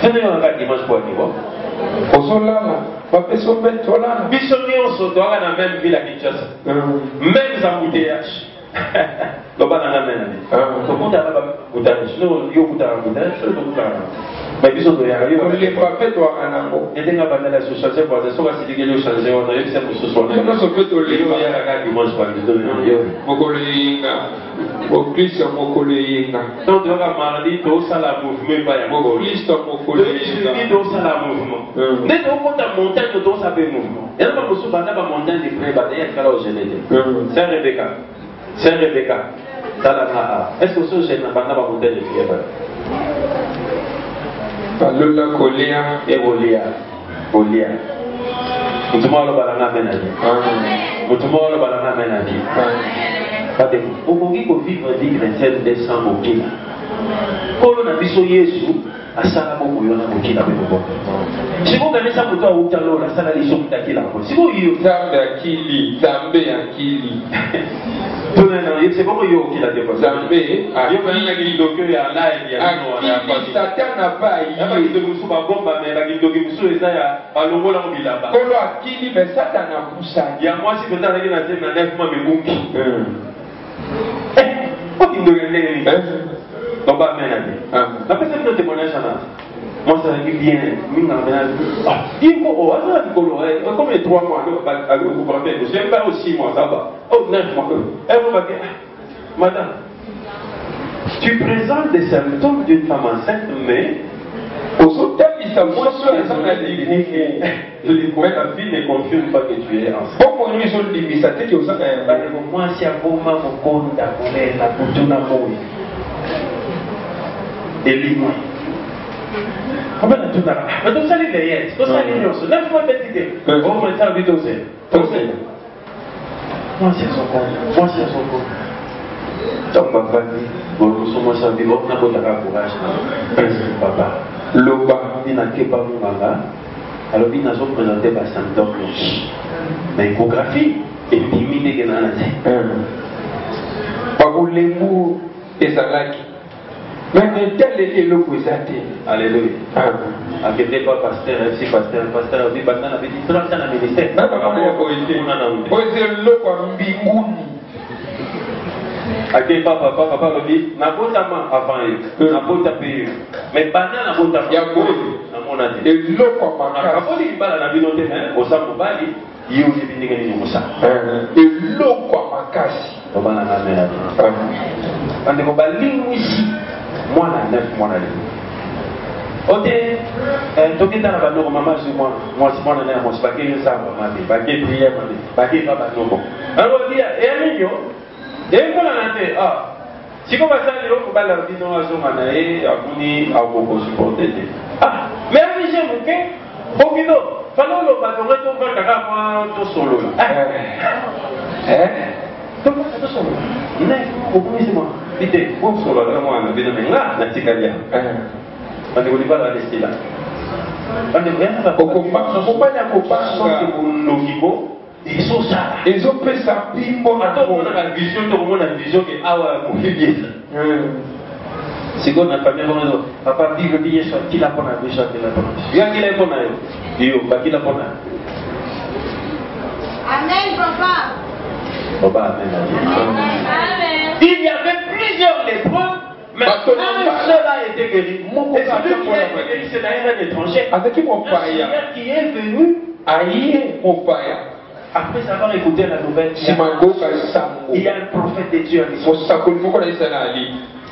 S1: Venez avec dimanche pour niveau. Bisonnion se doit dans la même ville à Kinshasa. Même embouteillage. Comment tu as mais bisous de y'a eu les frappés toi en amont et d'un abandon la société pour des soins si les changer on a eu ça pour ce soir non non c'est plutôt les il y a la dimanche pas de mokolinga mokrist mokolinga donc de la mardi to ça la mouvement pas ya mokrist mokolinga to ça la mouvement mais au compte à montagne to ça fait mouvement et là pas musu banda ba montagne de près ba derrière kala au gelé c'est Rebecca dans la est-ce que ce jeune banda ba montagne de près
S2: Lola Kolia
S1: et Golia. Mutumalo balanga menadi. Mutumalo balanga menadi. Parce que au Congo vivre dit chrétien descend au Kina. Kolo na biso Yesu asala moko yo na mokila pe moko. Si vous gagnez ça pour toi ou talo la sala les choses takila ko. Si vous yo
S2: Zambe akili.
S1: c'est bon yo qui la dépose.
S2: Zambe
S1: yo na ngili doke ya live ya no na
S2: pas. Satan n'a pas
S1: ya ba kido musu ba bomba mais ba kido musu eza ya balongola ko bilamba.
S2: Kolo akili mais Satan a poussé.
S1: Ya moi si peut-être na te na 9 mois me bunki. Quoi qui me regarde donc pas bien la personne qui te témoignage là moi ça dit bien minga ah il faut oh ça dit comme les 3 mois avec vous comprenez je n'aime pas aussi mois ça va oh 9 mois elle va dire madame tu présentes des symptômes d'une femme enceinte mais aux autres ils savent pas ce que ça dit la fille ne confirme pas que tu es enceinte
S2: pourquoi nous ils ont dit ça c'est que ça
S1: moi si à boma mon compte à la kutuna moi Elimoi. Comment tu n'as pas? Mais tu sais les yes, tu sais les news. Neuf fois bêtise. On va faire vite aussi. Moi c'est son compte. Donc papa dit, bon nous sommes ensemble, on n'a pas de courage. Papa, loba il n'a que pas mon manga. Alors il n'a pas présenté par symptômes. Mais échographie et timide que n'en a.
S2: Par contre les mots et ça like. Mais tel est le présenté.
S1: Alléluia. Inquiétez pas, pasteur, MC pasteur, oui, pasteur avait dit 30 ans à ministère.
S2: Non, pas comme on a dit. Posez le quoi, mbinguni.
S1: Inquiétez pas, papa le dit, n'a pas tellement avant eux, n'a pas tapé eux. Mais banane n'a pas tapé eux. On a dit.
S2: Et l'eau quoi,
S1: papa. Quand il parle à la vie noté, au Sambobali, il y a eu des bindings comme ça.
S2: Et l'eau quoi, ma casse.
S1: On va la mettre. On est comme ici. Moi, na 9 mois là. Ok, toqué dans la bande, maman, moi, c'est moi, moi, c'est pas que ça, maman, pas que prière, pas que papa, non. Alors, il y a un million, et on a dit, ah, si vous passez à l'eau, vous allez dire non à son manaï, à Bouni, à vous supporter. Ah, mais à l'île, ok, bon, il fallait le bâton, on va faire tout solo. Tout solo. Non, vous pouvez moi. Vite, vous solo, moi, on a bien aimé là, la ticania. On ne voulait pas la laisser là. On ne voulait pas ils sont ça.
S2: Ils ont fait ça.
S1: Attends, on a la vision, que ah ouais, mon fils. C'est qu'on a pas bien bon. Papa dit le billet soit qui l'a pour la vision de la bonne. Il y a qui l'a pour la. Yo, pas qui l'a pour la.
S3: Amen, papa.
S1: Papa, amen. Il y avait plusieurs lépreux. Mais un seul a été guéri. Et celui qui a été guéri, c'est d'ailleurs un étranger.
S2: Avec qui mon père
S1: qui est venu
S2: aïe mon père.
S1: Après avoir écouté la nouvelle, il y a un prophète de Dieu. Il faut qu'on ait ça là.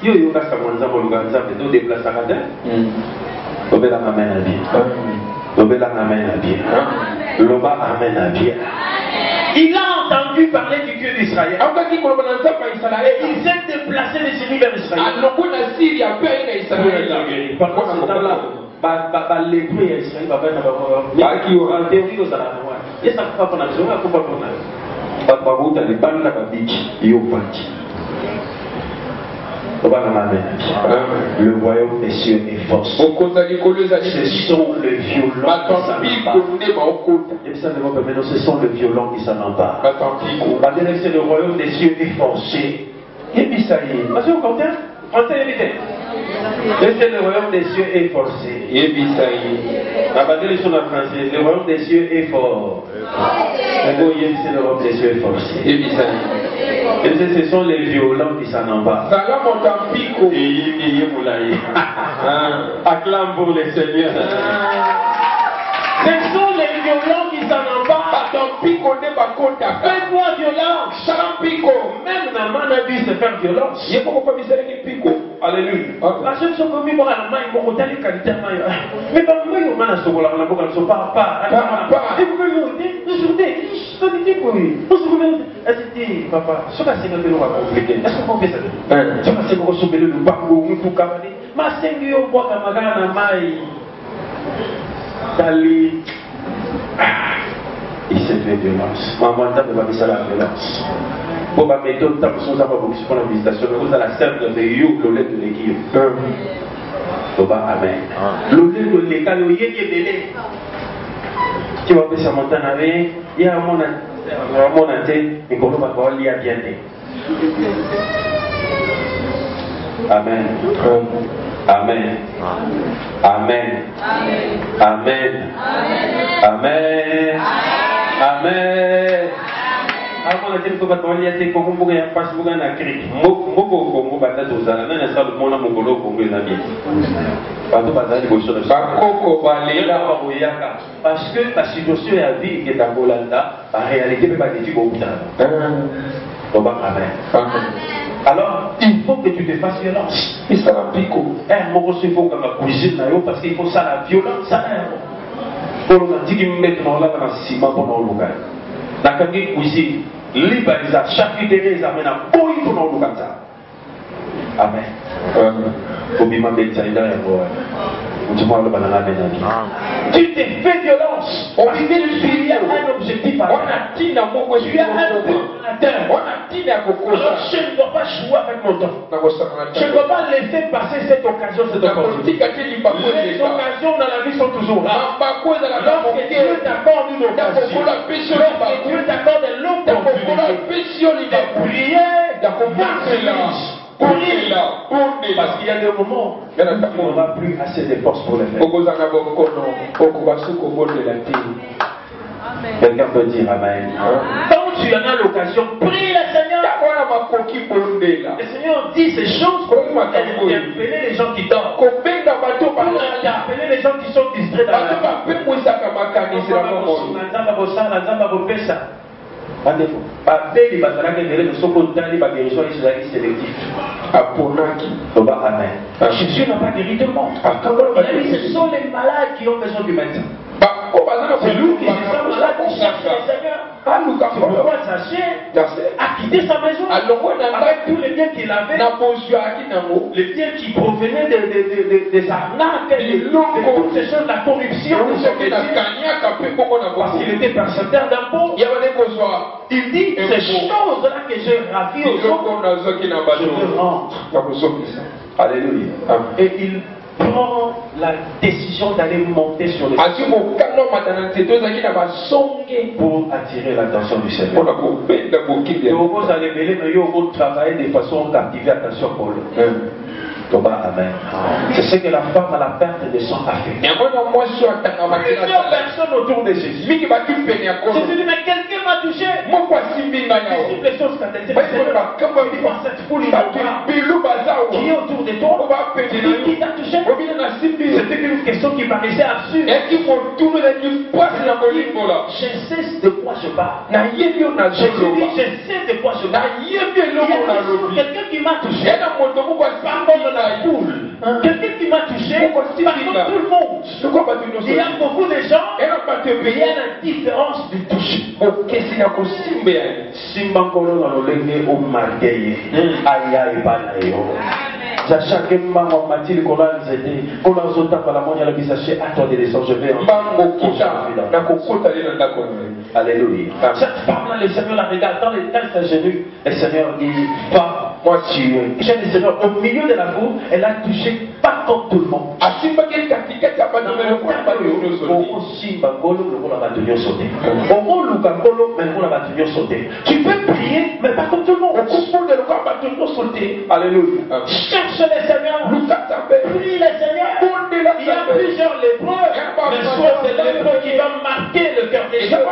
S1: Yo yo na samonza bolganza peut déplacer à terre. Lobela amen à bien. Lobela amen à bien. Loba amen à bien. Il a entendu parler du Dieu d'Israël. Et il s'est déplacé de Syrie vers Israël. Par contre, c'est là, les prix à Israël, en théorie, aux Arabes. Et ça ne peut pas besoin, ça ne peut pas le royaume des cieux est force. Ce sont les violents ce sont les violents qui s'en emparent. C'est le royaume des cieux est forcé. Et puis ça y est. Vas-y, on compte. C'est le royaume des cieux est forcé. Et puis ça y est. Le royaume des cieux est fort. C'est le royaume des cieux est forcé. Et puis ça y est. Et ce sont les violents qui s'en emparent. Acclame pour les seigneurs. Ce sont les violents qui s'en emparent. Fais-moi violence. Même Naman a dû se faire violence. Alléluia. Parce que ce qu'on vit à la main, ils m'ont donné qualité à main. Mais pas moi, ils m'ont dit que la boca ne sont pas. Et vous pouvez nous dire, papa, ce que c'est que nous va compliquer. Est-ce qu'on peut faire ça? Ce que c'est que nous sommes le bango, nous pouvons cavaler. Ma seigneur, on voit qu'à ma maille. Dali. Il s'est fait violence. Maman, t'as pas mis ça la violence. Pour ma méthode, t'as besoin d'avoir beaucoup pour la visitation. Mais vous avez la serve de you, le lait de l'équipe. Amen. Le légal, il y a des délais. Tu vas passer mon temps avec, il y a mon athée, et qu'on va voir, il y a bien des. Amen. Amen. Amen. Amen. Amen. Amen. Avant de dire que votre mari a été comme vous, il y a pas souvent un cri. Moko, bata tozala, na nasa le monde mongolo Congo les amis. Bato bazali boso de bakoko balela baboyaka. Parce que la situation ya vie qui est en Bolanda, en réalité peut pas dire au bout. Amen. Alors, il faut que tu te fasses violence. Et ça va piquer. Moi aussi, il faut que ma cuisine parce qu'il faut ça la violence, ça pour nous dire qu'il met dans la ciment pour nous local. La cuisine, libérisa, charcuterie, les amène à bouillir pour nous local. Amen. Faut bien mettre ça dans tu te fais violence. On dit que tu as un objectif à atteindre. Tu as un ordinateur. Je ne dois pas jouer avec mon temps. Je ne dois pas laisser passer cette occasion, cette opportunité. Les occasions dans la vie sont toujours là. Lorsque Dieu t'accorde une occasion, lorsque Dieu t'accorde l'opportunité de prier, parce qu'il y a des moments où on n'aura plus assez de force pour le faire. Quelqu'un peut dire Amen. Quand tu en as l'occasion, prie le Seigneur. Le Seigneur dit ces choses pour interpeller les gens qui dorment, pour interpeller les gens qui sont distraits dans la vie. Jésus n'a pas guéri tout le monde. Il a dit ce sont les malades qui ont besoin du médecin. C'est lui qui est malade qui cherche le Seigneur. C'est pourquoi Zachée a quitté sa maison avec tous les biens qu'il avait, les biens qui provenaient des arnaques, de toutes ces choses, la corruption, parce qu'il était percepteur d'impôts. Il dit ces choses-là que j'ai ravies aux autres, je me rentre. Alléluia. Et il prend la décision d'aller monter sur les pour attirer l'attention du Seigneur. Vous allez travailler de façon captiver l'attention pour le Amen. C'est ce que la femme à la perte de sang a fait. Plusieurs personnes autour de Jésus. Jésus dit, mais quelqu'un m'a touché. Les choses cette foule qui est autour de toi, qui t'a touché. C'était une question qui paraissait absurde. Je sais de quoi je parle. Je sais de quoi je parle. Il y a quelqu'un qui m'a touché. La foule. Quelqu'un qui m'a touché, par contre tout le monde. Il y a beaucoup de gens, mais il y a la différence du toucher. Simbangolo na lolenge o marqué. Aya ibanayo. Zachake mama matili kola nzete. Kola zota pala monya la bisache. Attendez les sons, je vais en Alléluia. Cette femme-là, le Seigneur la regarde dans sa genoux. Le Seigneur dit, pas moi tu es. J'ai le Seigneur au milieu de la foule, elle a touché pas comme tout le monde. Tu peux prier, mais pas comme tout le monde. Alléluia. Cherche le Seigneur. Prie le Seigneur. Il y a plusieurs lépreux. Mais soit c'est le lépreux qui va marquer le cœur des gens.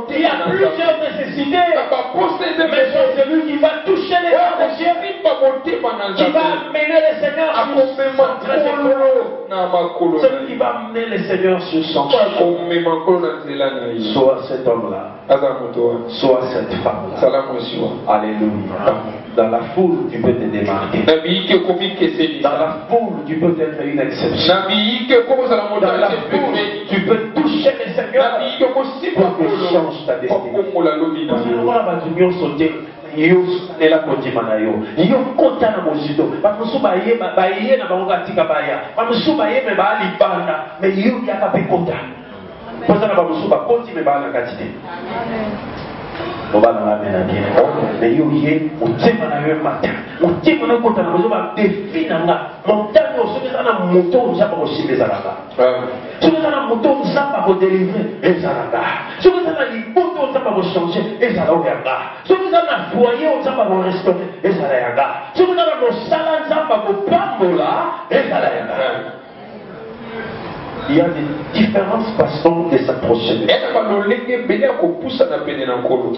S1: Il y a plusieurs nécessités. Mais c'est celui qui va toucher les cœurs des gens, qui va amener le Seigneur sur celui qui va amener le Seigneur sur son chemin. Soit cet homme-là, soit cette femme-là. Alléluia. Dans la foule, tu peux te démarquer. Dans la foule, tu peux être une exception. Dans la foule, tu peux toucher le Seigneur pour que change ta destinée. Yo ela kotima na yo yo kota na mozito bamusu baye na bango katika baya bamusu baye me ba libanda me yo yaka pe kota poza na bamusu ba koti me ba na katite loba na mena bien me yo ye mutima na yo mata mutima na kota na mozo ba defina nga montagne
S2: Maintenant, ceux qui sont dans le mouton, ils ont aussi des aragas. Ceux qui sont dans le mouton, ils ont délivrer les aragas. Ceux qui sont dans les moutons, ils ont changer les aragas. Ceux qui sont dans le foyer, ils ont restaurer les aragas. Ceux qui sont dans le salon, ils ont pambola les aragas. Il y a des différentes façons de s'approcher.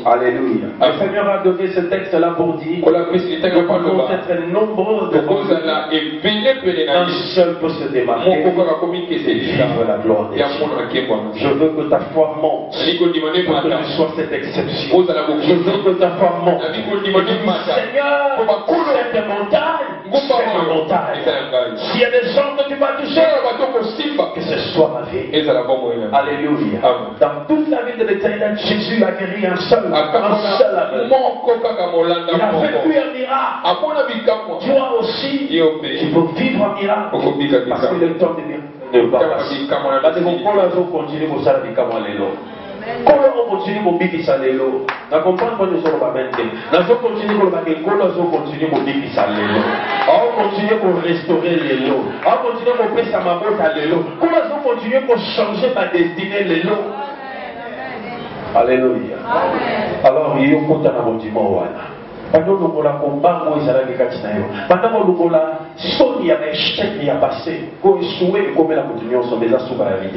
S2: Alléluia. Le Seigneur a donné ce texte-là pour dire que nous pouvons être nombreux un seul peut se démarquer. Vivre la gloire de Dieu. Je veux que ta foi monte. Pour que tu sois cette exception. Je veux que ta foi monte. Seigneur, cette montagne, c'est ma montagne. S'il y a des gens que tu vas toucher, que ce soit ma vie. Alléluia. Dans toute la vie de l'Éternel, Jésus a guéri un seul aveugle. Il a vécu un miracle. Toi aussi, tu peux vivre un miracle. Parce que le temps de miracle ne va pas passer. Parce qu'on continue pour ça, quand on continue pour bikisa lelo, na comprendre pas nous sommes pas maintenant. Nous continue pour baquer, quand nous continue pour bikisa lelo. On continue pour restaurer lelo. On continue pour passer ma botte à lelo. Quand nous continue pour changer ma destinée lelo. Alléluia. Alors il y a un côté dans mon dimanche. Pendant que nous avons combattu les Israélites, pendant que nous avons sonné à l'échec qui a passé, nous souhaitons comme la continuation sur les assauts à la vie.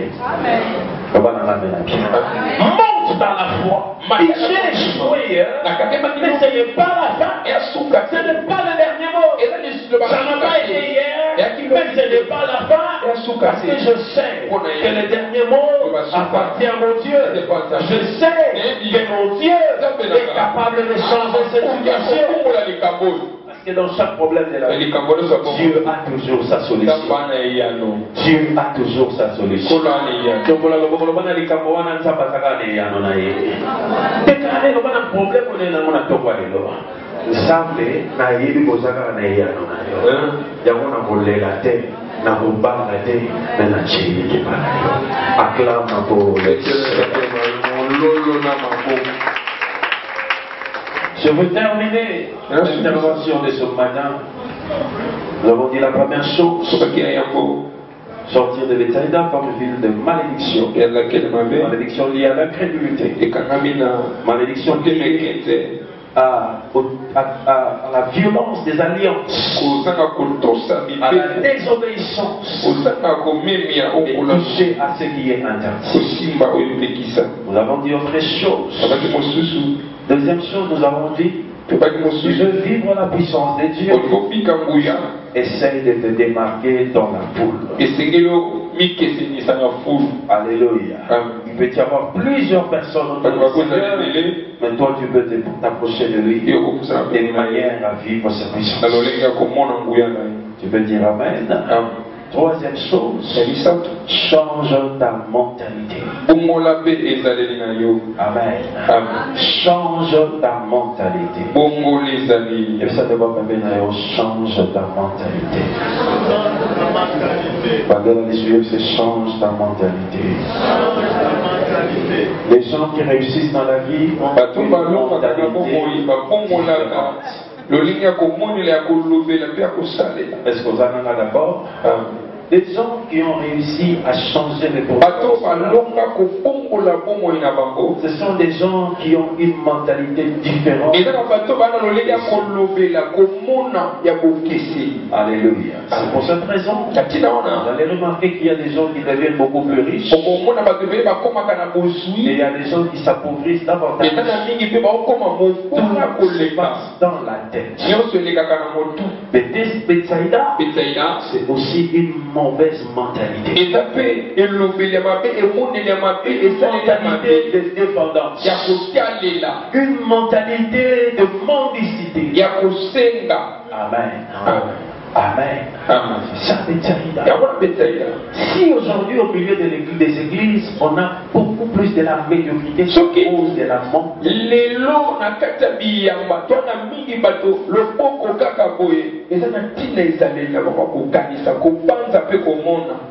S2: Monte dans la foi. Il j'ai échoué, mais ce n'est pas la fin. Ce n'est pas le dernier mot. Ça n'a pas été hier, mais ce n'est pas la fin. Parce que je sais que le dernier mot appartient à mon Dieu. Je sais que mon Dieu est capable de changer cette situation. Parce que dans chaque problème de la vie, Dieu a toujours sa solution. Dieu a toujours sa solution. Donc, on a le problème, on a les cambois, on a déclaré le problème, on a tout parlé. Nzambe na yebi bozaka na yano na yo. Yango na bolela te, na bobanga te, mais na chini ki bana yo. Acclame pour le Je veux terminer l'intervention de ce matin. Nous avons dit la première chose. Sortir de Bethsaïda comme ville de malédiction. Malédiction liée à l'incrédulité. Malédiction liée à la violence des alliances, à la désobéissance, et toucher à ce qui est interdit. Nous avons dit autre chose. Deuxième chose, nous avons dit, je veux vivre la puissance de Dieu. Essaye de te démarquer dans la foule. Alléluia. Il peut y avoir plusieurs personnes autour de Seigneur, mais toi tu peux t'approcher de lui de manière à vivre sa puissance. Tu peux dire Amen. Troisième chose, change ta mentalité. Amen. Change ta mentalité. Et ça te va permettre change ta mentalité. Change ta mentalité. Les gens qui réussissent dans la vie ont une mentalité. Est-ce que vous en avez d'accord? Des gens qui ont réussi à changer les comportements. Ce sont des gens qui ont une mentalité différente. Alléluia. C'est pour cette raison, vous allez remarquer qu'il y a des gens qui deviennent beaucoup plus riches. Et il y a des gens qui s'appauvrissent davantage. Tout se passe dans la tête. Bethsaïda, c'est aussi une mauvaise mentalité. Une mentalité de dépendance. Une mentalité de mendicité. Amen. Amen. Ça Bethsaïda. Si aujourd'hui au milieu des églises, on a beaucoup plus de la médiocrité à cause de la mentalité.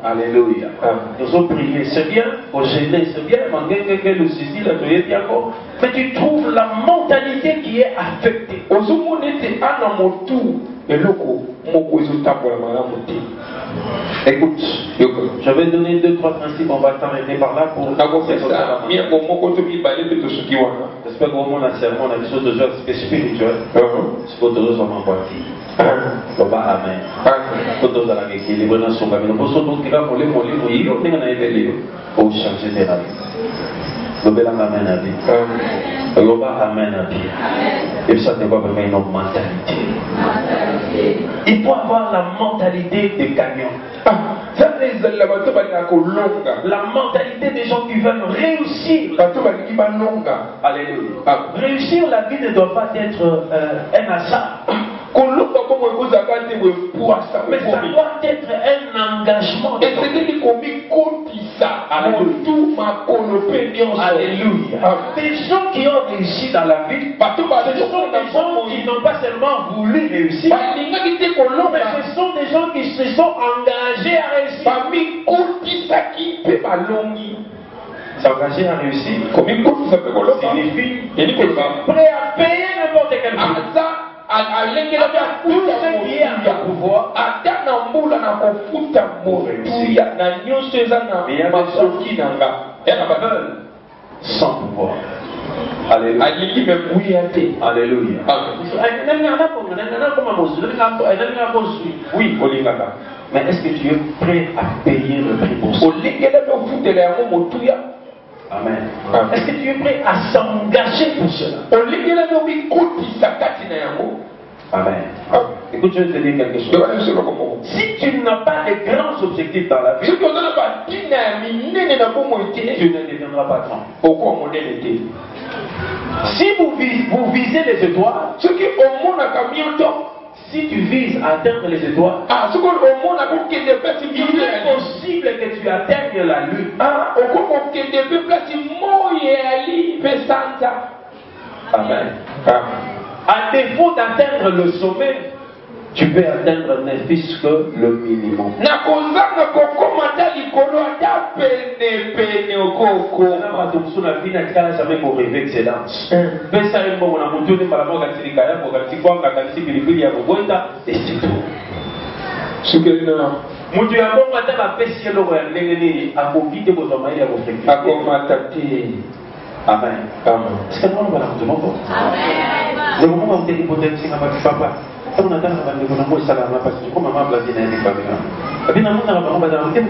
S2: Alléluia. Nous avons prié, c'est bien, au gêner, c'est bien, mais tu trouves la mentalité qui est affectée.
S1: Écoute, je vais donner 2-3 principes, on va s'arrêter par là pour... J'espère qu'au moins la sermon, on a des choses de genre spirituel. C'est pour tous vraiment partir. On va amen. Pour tous la équilibre dans son cabinet. Pour ceux qui vont voler, ils vont changer de la vie. Le bel amen à vie. On va amen à vie. Et ça, c'est pas vraiment une mentalité. Il faut avoir la mentalité des gagnants. La mentalité des gens qui veulent réussir. Alléluia. Réussir la vie ne doit pas être un hasard. Mais ça doit être un engagement. Alléluia. Des gens qui ont réussi dans la vie, ce sont des gens qui n'ont pas seulement voulu réussir, mais ce sont des gens qui se sont engagés à réussir. S'engager à réussir signifie prêt à payer n'importe quel prix. Tout ce qui est à ton pouvoir, sans pouvoir. Alléluia. Alléluia. Oui, mais est-ce que tu es prêt à payer le prix pour ça? Amen. Est-ce que tu es prêt à s'engager pour cela? Amen. Écoute, je vais te dire quelque chose. Si tu n'as pas de grands objectifs dans la vie, tu ne deviendras pas grand. Si vous visez les étoiles, si tu vises à atteindre les étoiles, il est possible que tu atteignes la lune. Amen. À défaut d'atteindre le sommet, tu peux atteindre ne fût-ce que le minimum. Jamais pour rêver excellence. Et c'est tout. Amen. Est-ce que nous allons voir le moment? Le moment où tu es hypothèque, c'est papa. On attend la bande de mon salaire parce que comme maman blase n'a pas bien. Bien nous on va pas dans le temps.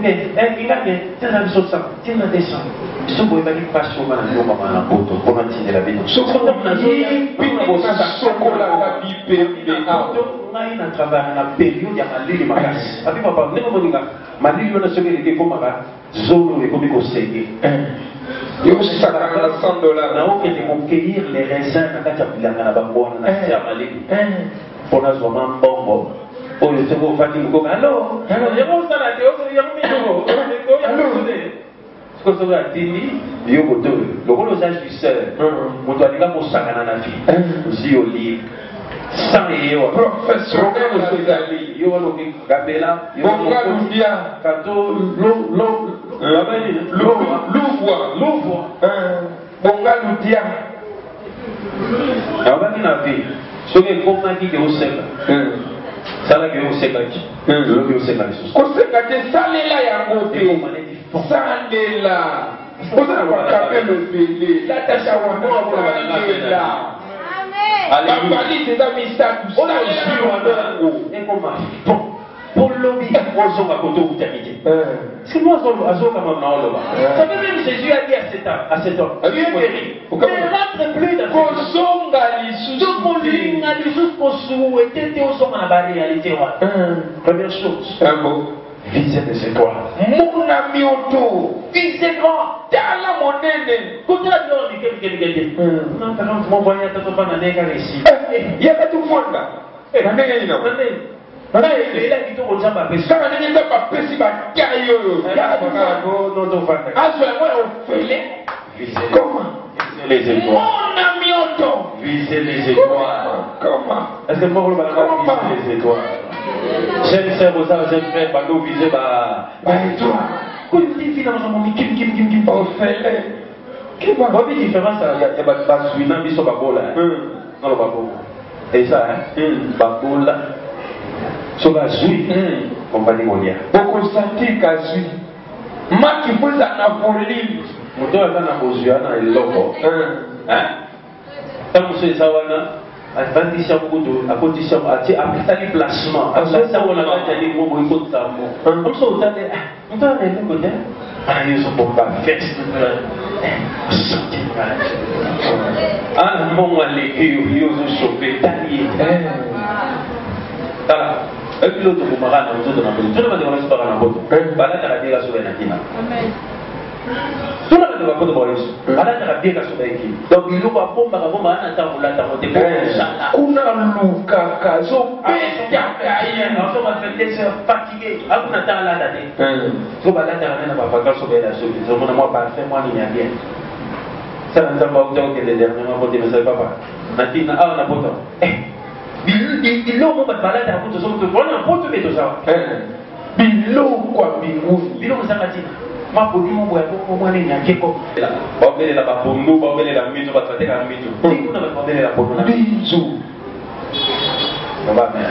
S1: Il a bien, c'est la chose ça. C'est la descente. Ce qu'on va dire pas sur maman na poto pour maintenir la vie. Ce qu'on a dit, puis ça chocolat la vie perdue. On a une travail na période ya malili makasi. Abi papa, ndeko moninga. Malili on a ce que comme mama zolo et comme ko sege. $100. Na oke de conquérir les raisins na kati ya bilanga na bango na kati ya malili. Pour nous vraiment bon. Pour le second fatigue comme allô. Allô, je vous salade, je vous ce que ça veut dire, yo boto, le rôle aux agisseurs, on doit dire pour ça dans la vie. Aussi au lit. Sans yo professeur yo lo Gabela, yo Kato, Bongaludia. Ce qui est compagnie de Oseka, ça là que Oseka dit, le Oseka les choses. Oseka de Salela ya moté, Salela. Vous allez voir taper le bébé, la tâche à voir Salela. Allez, la valise des amis ça, on a eu et comment bon. Pour l'homme, il faut à côté où tu habites. C'est moi, comme ça veut dire que Jésus a dit à cet homme, tu es guéri. Ne rentre plus dans première chose, visez des étoiles. Mon ami autour, visez grand. Tala monene. Côté la dehors, il non, par exemple, mon voyage, tu pas dans les ici. Il y a pas tout le monde là. Il a dit au Jamba, parce que quand il n'a pas pesé, il va caillou. Comment? Les étoiles. Mon ami auto. Visez les étoiles. Comment? Est-ce que moi, on va viser les étoiles? J'aime faire aux arts, j'aime faire Bando viser ma étoile. Quand tu dis finalement, mon kim, on fait. Quelle différence il y a Basuina, Biso Babola. Non, le Babo. Et ça, Babola. So la zui, on va dire Monia.
S2: Beaucoup senti Kazui. Ma qui vous en a volé.
S1: Moto a na bozuana et loco. Hein? Tant que c'est ça, à 26 ans, à condition, à appliquer placement. À ça, on a pas dit mon boycott ça. On s'en va aller. On va aller le côté. Ah, ils sont pas fest. Ah, mon aller, ils ont chauffé, taillé. Voilà. Et puis l'autre, vous m'arrêtez dans le monde. Tout le monde est dans le monde. Voilà, tu as dit la sauver la Kina. Tout le monde est dans le monde. Voilà, tu as dit la sauver la Kina. Donc, il nous va pour ma maman, on attend pour la table.
S2: On a Luka Kazo.
S1: On va faire des heures fatiguées. On attend la date. So, voilà, tu as dit la vacances sauver la sauver. Je me demande pas, fais-moi une bien. Ça ne va pas autant que les derniers mois pour dire, mais c'est papa. Natina, ah, on a pas tant. Il l'ont pas balade à votre zone de bonne en porte de ça.
S2: Bilo quoi, bilo.
S1: Bilo vous avez dit. Ma pour dire mon bois, moi les n'a qu'éco. Là, va venir là-bas pour nous, va venir la mise, va traiter la mise. Vous n'avez pas venir là pour nous.
S2: Bisous.
S1: On va bien.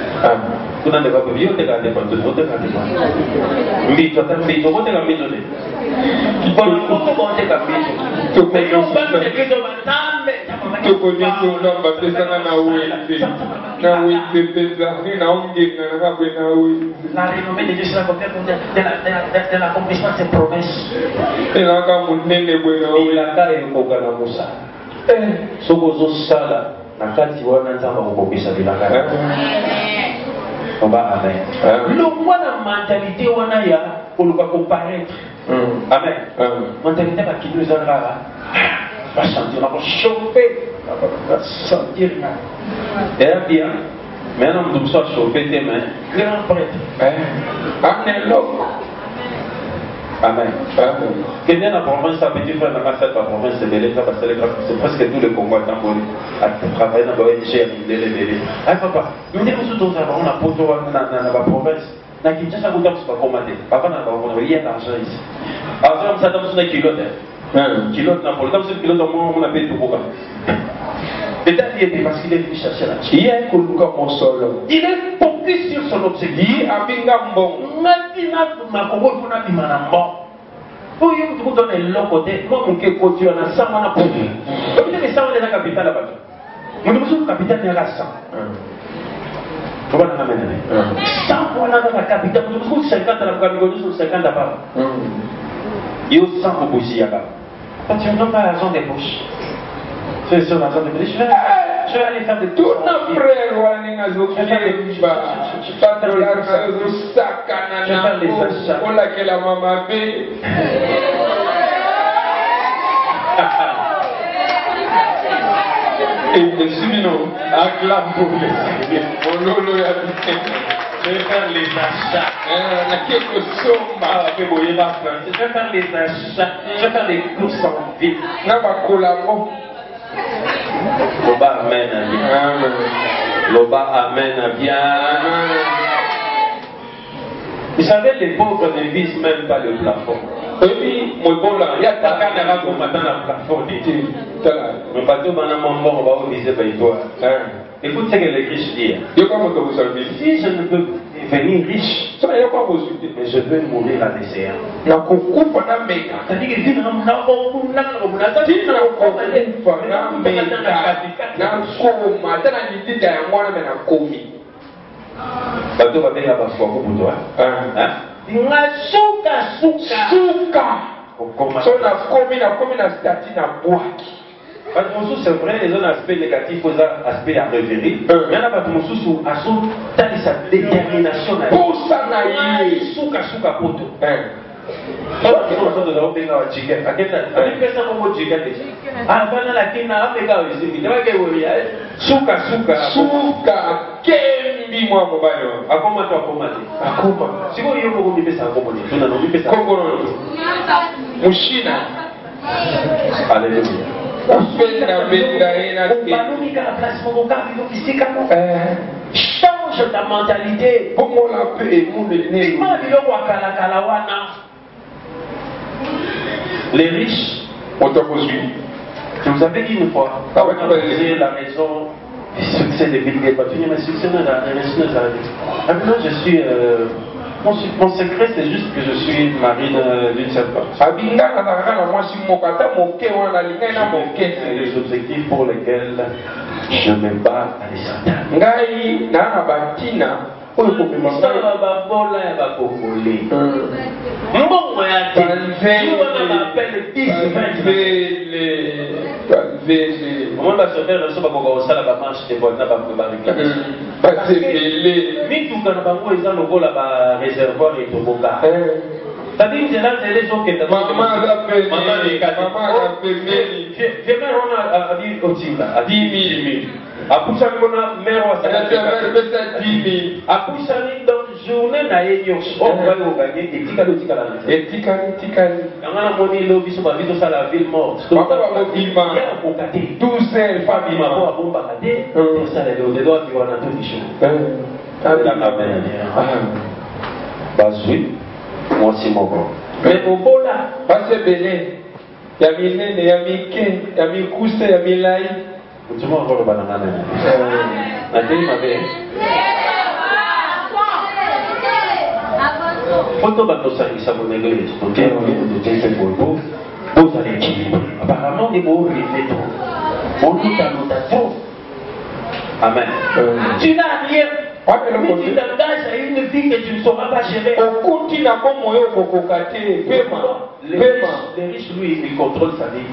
S1: Vous n'avez pas vu, on te garde pas, tout le monde te garde pas. Mais tu as fait, tu vas te garder. Tu vas te garder. Tu peux nous faire des choses maintenant.
S2: Tu connais ton nom, parce que ça n'a ouïe. Na ouïe, c'est ça. Na ouïe, na ouïe.
S1: La renommée de Dieu sera de l'accomplissement de ses promesses.
S2: Et là, quand vous n'êtes pas
S1: il a carré au Kogana Moussa. Ce que vous savez, la carte, vous avez un peu de ça. On va amen. Le moins la mentalité, on a ya pour le comparaître. Amen. Mentalité qui nous en va. On va sentir, on va chauffer. On va sentir. Et bien, maintenant, nous sommes chauffés tes mains. Grand prêtre.
S2: Amen.
S1: Amen. Quelqu'un dans la province, sa petite frère dans la province de Bélé, c'est presque tout le Congo à travailler dans l'ONG, ah papa, nous disons que nous avons la poto dans la province. Dans Kinshasa, nous avons pas commandé. Papa n'a pas commandé. Il y a l'argent ici. Alors, ça donne une kilote. Kilote n'a pas. Comme c'est une kilote, on a payé tout pour ça. C'est-à-dire parce qu'il est venu chercher la
S2: il y a un colloque mon sol.
S1: Il est focus sur son objectif.
S2: Il a bien bon.
S1: Maintenant, ma Congo, vous n'avez pas bon. Pour vous donner l'autre côté, moi, mon côté, on a 100 mois pour vous. Vous avez 100 mois dans la capitale là-bas. Vous avez besoin de capitale dans la 100. Comment on a amené 100 mois dans la capitale, vous avez besoin de 50 dans la capitale, vous avez besoin de 50 là-bas. Il y a 100 pour vous là-bas. Quand tu n'as pas l'argent des poches. C'est sur l'argent des poches. Je vais aller faire des tours.
S2: Tout notre frère, on est à la maman fait. Et le simino, acclame pour les.
S1: Je vais faire les achats.
S2: Je
S1: vais faire les achats. Je vais faire les courses en ville. Loba amen bien. Loba amen bien. Vous savez, les pauvres ne visent même pas le plafond. Et puis, moi, bon là, il y a ta caméra comme maintenant le plafond. Mais pas tout, maintenant, mon mort, on va viser par toi. Écoute ce que les riches disent. Si je ne peux devenir riche, mais je veux mourir à l'essai. C'est-à-dire que si je bato babeli ya bafwako buto nga suka
S2: nakomi na stati na bwaki
S1: bato mosusu c'est vrai eza na aspect négatif oza aspect ya rêverie mais na bato mosusu azotalisa détermination na
S2: posa na ye
S1: suka poto benga wa chicken akenda kongo chicken bana lakini ameka wezimi tebakewoya suka
S2: kembi mwa mobali
S1: akoma te akoma siko yo moko mipesa akoma te tuna no mipesa
S2: kongo mushina
S1: alléluia change ta mentalité. Les riches, je vous avais dit une fois, quand vous avez la maison succès de Bill Gates, mais succès maintenant je suis mon secret c'est juste que je suis mari d'une seule femme. C'est les objectifs pour lesquels je me bats à les journée na yéyo on va gagner et tika on a monnaie lobby sur ma vie dans la ville morte donc il m'a 12 familles ma pour bomba caté ça les doigts qui vont dans tout chaud basui moi c'est mon bon mais au bola pas c'est belé ya minene ya mike ya mikuse ya milai tu m'as encore le banana na télé ma belle photo batosangisa mon église donc vous allez équilibrer apparemment des mots rêvés trop on nous a trop amen tu n'as rien mais tu t'engages à une vie que tu ne sauras pas gérer les riches lui ils contrôlent sa vie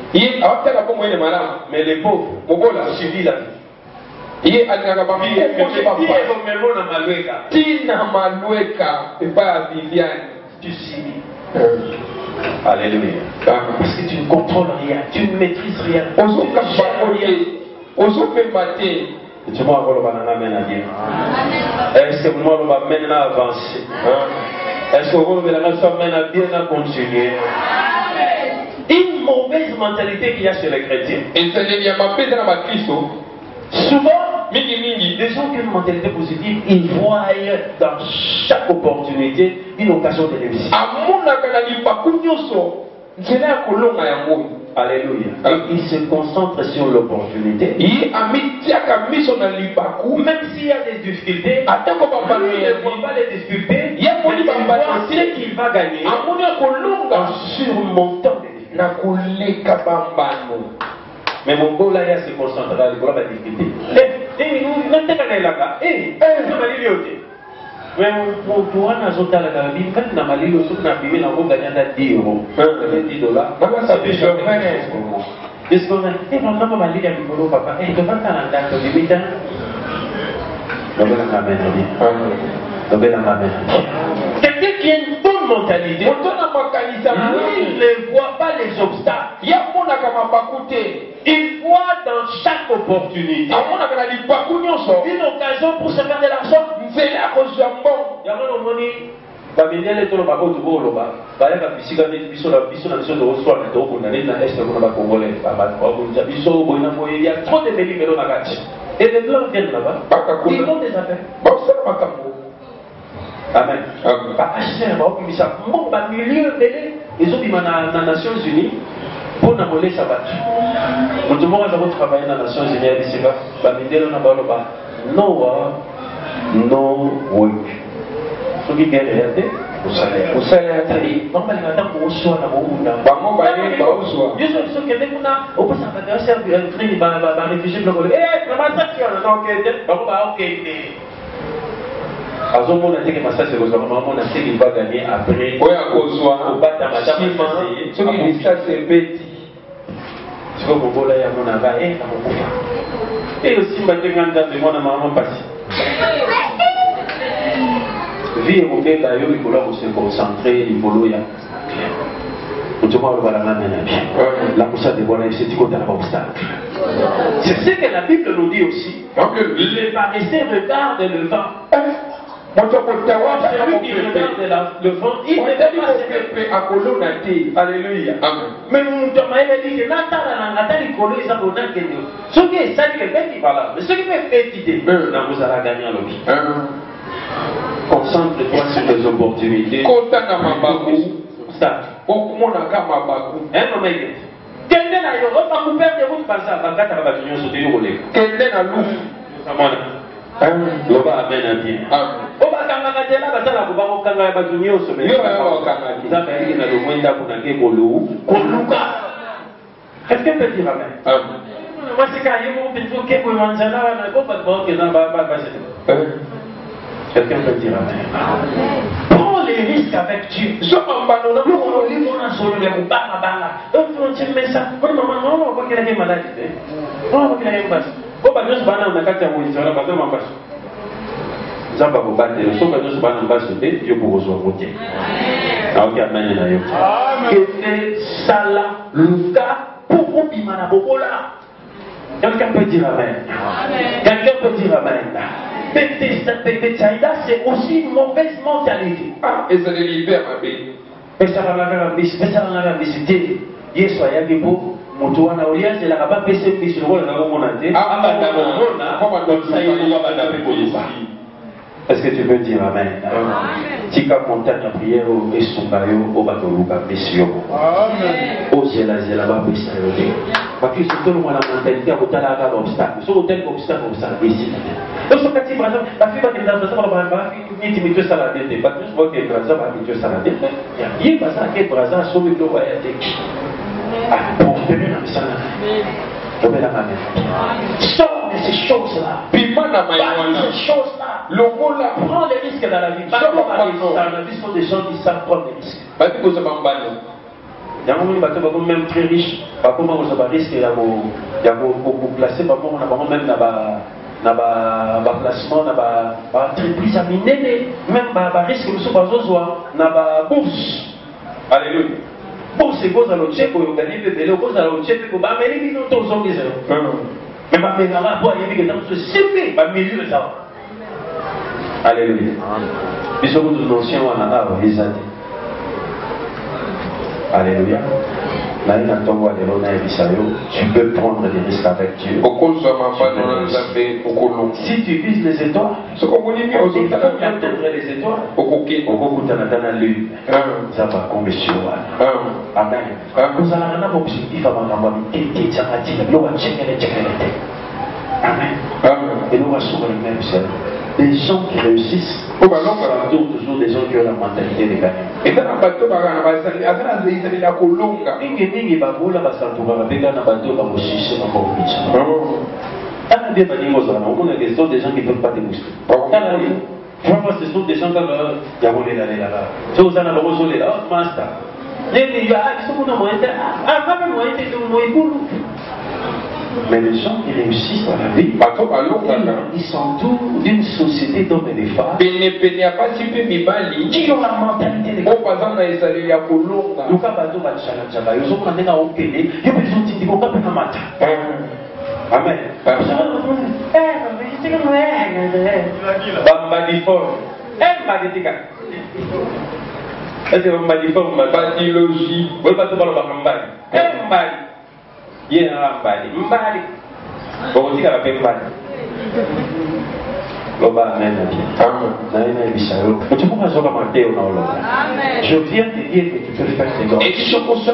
S1: mais les pauvres subissent la vie. Il tu subis. Alléluia. Parce que tu ne contrôles rien, tu ne maîtrises rien. Tu m'as encore le banana ménagé. Est-ce que vous m'avez maintenant avancé? Est-ce que vous m'avez maintenant bien continuer? Une mauvaise mentalité qu'il y a chez les chrétiens. Souvent, les gens qui ont une mentalité positive, ils voient dans chaque opportunité une occasion de réussir. Alléluia. Et ils se concentrent sur l'opportunité. Même s'il y a des difficultés, ils ne voient pas les difficultés, ils voient ce qu'il va gagner en surmontant les difficultés. Mais mon beau là, il se concentre dans la difficulté. Mais pour toi, dans la vie, quand on a malé le souk, on a payé la roue gagnant à 10 €. $10. Ça fait cher. Est-ce qu'on a dit, on a malé la vie, papa, et devant ta date de 8 ans. Quelqu'un qui a une bonne mentalité, il ne voit pas les obstacles. Il voit dans chaque opportunité une occasion pour se faire de l'argent. Il y a trop de mélimètres dans la gâche. Et les blancs viennent là-bas. Ils ont des affaires. Amen. Ils ont dit dans les Nations Unies pour nous voler sa battu. Quand tout le monde a travaillé dans les Nations Unies, no work. Ce qui est réalité, au salaire. Normalement, on reçoit la bonne. Azomona teke masasi ko zama mama na teke va gagner après oya kozwa obata machima soki ça c'est petit siko bobola ya mona ba amokufa et aussi mbatenga ndambe mona mama pasi vie mobenda yo bikola ko se concentrer libolo ya utuma bala ngana na bien la poussa de bona c'est dit qu'on a pas obstacle. C'est ce que la Bible nous dit aussi. Les paresseux regardent le vent. Celui qui regarde le vent, il ne peut pas se faire. Alléluia. Mais nous dit que Nathalie Kolo est abonnant que nous. Ce qui est ça, c'est le voilà. Mais ce qui fait fétité, vous allez gagner à l'objet. Concentre-toi sur les opportunités. Loba amen bien. Oba kanga tela batala ko bango kanga ba dunyo so me. Yo ba kanga ki. Ça veut dire na lo mwenda kuna ke koluka. Est-ce que peut dire amen? Moi c'est quand il faut plutôt que vous mangez là na ko pas bon que na ba quelqu'un peut dire amen. Prends les risques avec Dieu. Je m'en bats non non les on a solo les banga banga. Donc on tient mais ça. Pour maman non pas qu'il a des maladies. Non pas qu'il a des maladies. Oba nyonso bana na kati ya moizala bato mambaso nzamba kobatela soka nyonso bana mbaso te yo bokozwa kote naoki amene na yo kete sala luka pour kobima na bokola. Quelqu'un peut dire amen. Quelqu'un peut dire amen. Bethsaïda, c'est aussi une mauvaise mentalité.
S2: Et ça les libère ma bé.
S1: Personne n'a visité. Yesu ayagebo moto wana olia c'est la kaba pese pese le rôle na monate abanda mona comme ça il doit banda pe koluba. Est-ce que tu peux dire amen? Tika montagne prière au esumbayo au batoluka mesio. Amen. O zela zela ba pese yo de. Parce que c'est tout le monde la mentalité à côté là à l'obstacle. Sur l'hôtel obstacle ici. Donc ce cas par exemple la fille va dire dans ça va pas ni Timothée ça la tête. Pas juste voir que Brazza va Timothée ça la tête. Il va ça que Brazza sauve le roi et pour venir dans le salon. Je vais la main. Sors de ces choses-là. Ces choses-là. Le mot là. Prends les risques dans la vie. Dans la vie, ce sont des gens qui savent prendre des risques. Il y a un moment même très riche. Par contre, on a risque, il y a beaucoup placé. Par contre, on a même na placement, na entreprise à miner, même risque, nous sommes na bourse. Alléluia. Pour ces causes à l'autre, pour organiser des causes à l'autre, pour m'amener des autres hommes. Mais ma mère n'a pas dit que dans ce CP, ma milieu de ça. Alléluia. Ils sont tous anciens, on a les années. Alléluia. Tu peux prendre des risques avec Dieu. Si tu vises les étoiles, tu peux atteindre les étoiles. Ça va comme sur amen. Vous allez avoir un objectif avant d'avoir amen. Et nous sommes les mêmes seuls. Les gens qui réussissent sont toujours des gens qui ont la mentalité de gagner. Et dans la bateau, Mingi babola basantuka babeka na bateau bakoshishe bakobitsa. Ah bien bani mozana, on a des gens qui ne peuvent pas déguster. Franchement, ce sont des gens qui ont volé là. C'est aux ana bakozole là, master. Les gars, ils sont dans moyen. Ah, pas moyen de moyen. Mais les gens qui réussissent dans la vie, ils s'entourent d'une société d'hommes et de femmes qui ont la mentalité de amen. Je viens te dire que tu peux faire ces choses.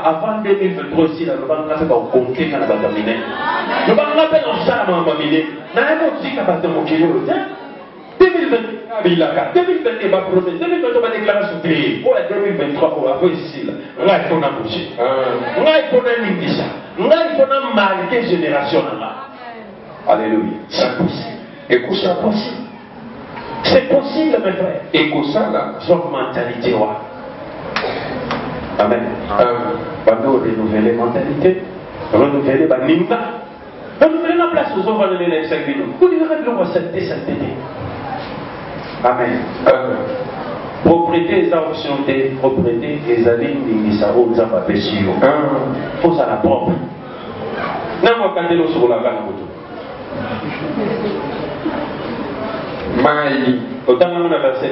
S1: Avant 2023 aussi, le banque a fait compter quand on va terminer. Le banque a fait un salle à m'amener. N'a pas dit qu'à partir de mon kilo. 2022 va promettre, 2022 va déclaration créée. Pour 2023, on va faire ici. On va faire un bouger. On va faire un lingisa. On va faire un marqué génération là. Alléluia. C'est possible. Écoute ça. C'est possible, mes frères. Écoute ça là. Son mentalité, ouais. Amen. Quand renouveler mentalité, renouveler la nimba, renouveler la place aux hommes dans les 5 minutes. Vous devez le accepter cette idée. Amen. Propriété des options des propriétés des alignes des misaraux des apapessio. Faut à la propre. N'a pas quand nous sur la gamme. Maï. Autant qu'on a versé.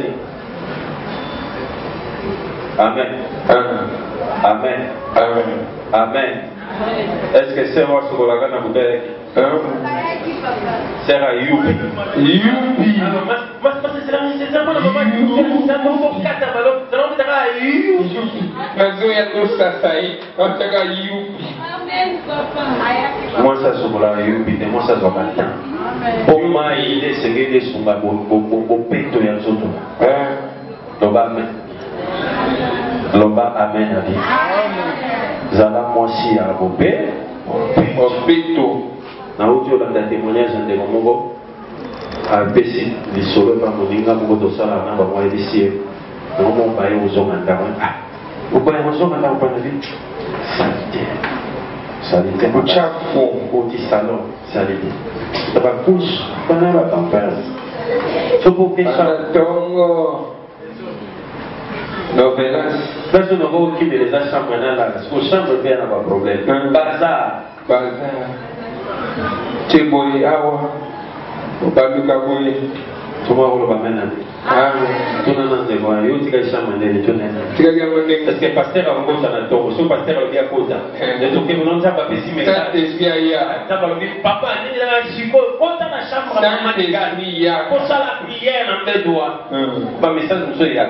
S1: Amen. Amen. Amen. Est-ce que c'est moi sur la gamme bouteille? C'est la youpi. Youpi. Amen, papa. Moi, ça se voit, moi, ça se voit maintenant. Pour moi, il est ce qu'il est sur ma péto et tout. Loba amen. Loba amen à vie. Zala moi si à bopé. Péto. Na audio la témoignage de Momo. A besi di solo pa moninga mo do sala na ba mo edisi. No mo ba yo zo manda. Ah. O ba yo zo manda pa na vie. Salite uchafu uti salon salite tabakush bana ba pampers sopo pesa tongo novelas parce que nous qui de les achats maintenant là au chambre bien pas problème bazar teboy awa baluka boy tuma ko ba maintenant tuna na ndego yo tika chambre ndele tuna parce que pasteur a ngos na toko so pasteur a bien kota de to que non ça pas pessi mais ça ça va lui papa ni la chiko kota na chambre na prière ko ça la prière na bedoa ba message so ya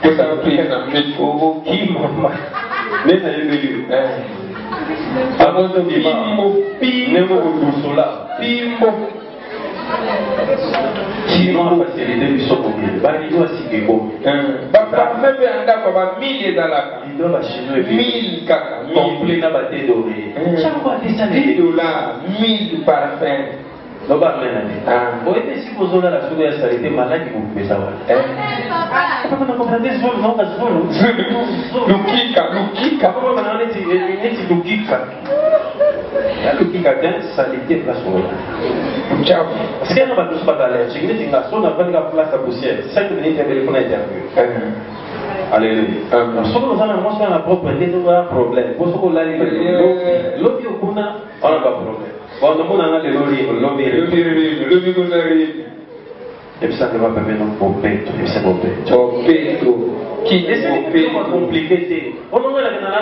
S1: ko ça la prière na bedoa ki mama mais ça le lui avant de pimbo nemo busola pimbo qui m'a facilité du son pour lui. Bah, il doit s'y dégo. Papa, même un gars comme 1000 dans la il doit la chinois 1000 caca. Complet la bataille dorée. Chaque fois, $10 1000 parfums. Non, pas même. Vous voyez, si vous avez la souris à salité, malade, vous pouvez savoir. Comment vous comprenez ce vol? Non, pas ce vol. Lukika. Comment vous avez dit Lukika? La Lukika d'un salité place pour là. Parce qu'il n'y a pas de soucis à l'air. J'ai dit que la sonne n'a pas de place à poussière. 5 minutes de téléphone à interview. Alléluia. Si nous avons un propre problème, pour ce qu'on a dit, l'objet au Kuna, on n'a pas de problème. Quand on a le lobby, et puis ça ne va pas venir au pétro, et c'est au pétro. Qui est compliqué. On a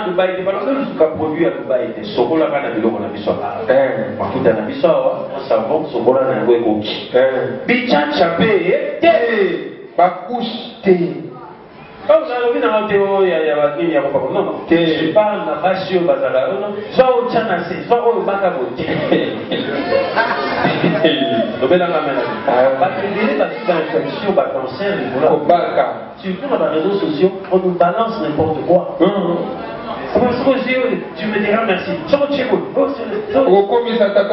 S1: Dubaï, on a produit à Dubaï, Sokola na biloko na biso. Mafuta na biso, savon, Sokola na ngweko. Bichacha pe, bakuste. Quand vous avez vu dans la théorie, il y a pas de non, non. Je parle de la passion, soit au Tchanasé, soit au Bakaboté. Donc, là, parce que l'infection, le cancer, au Baka. Surtout dans les réseaux sociaux, on nous balance n'importe quoi. Tu me diras merci. Je vous dis, ça va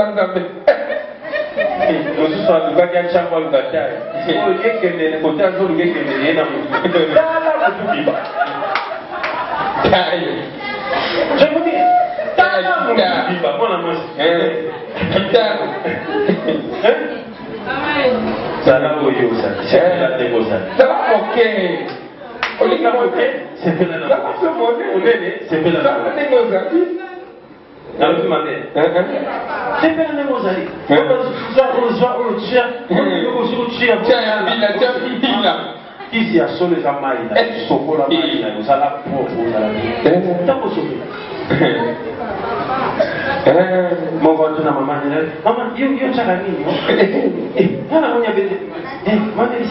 S1: Ici, à Sol les Amaïs, Sokola, nous allons pour mon voisin, maman, il y a un charami. Maman,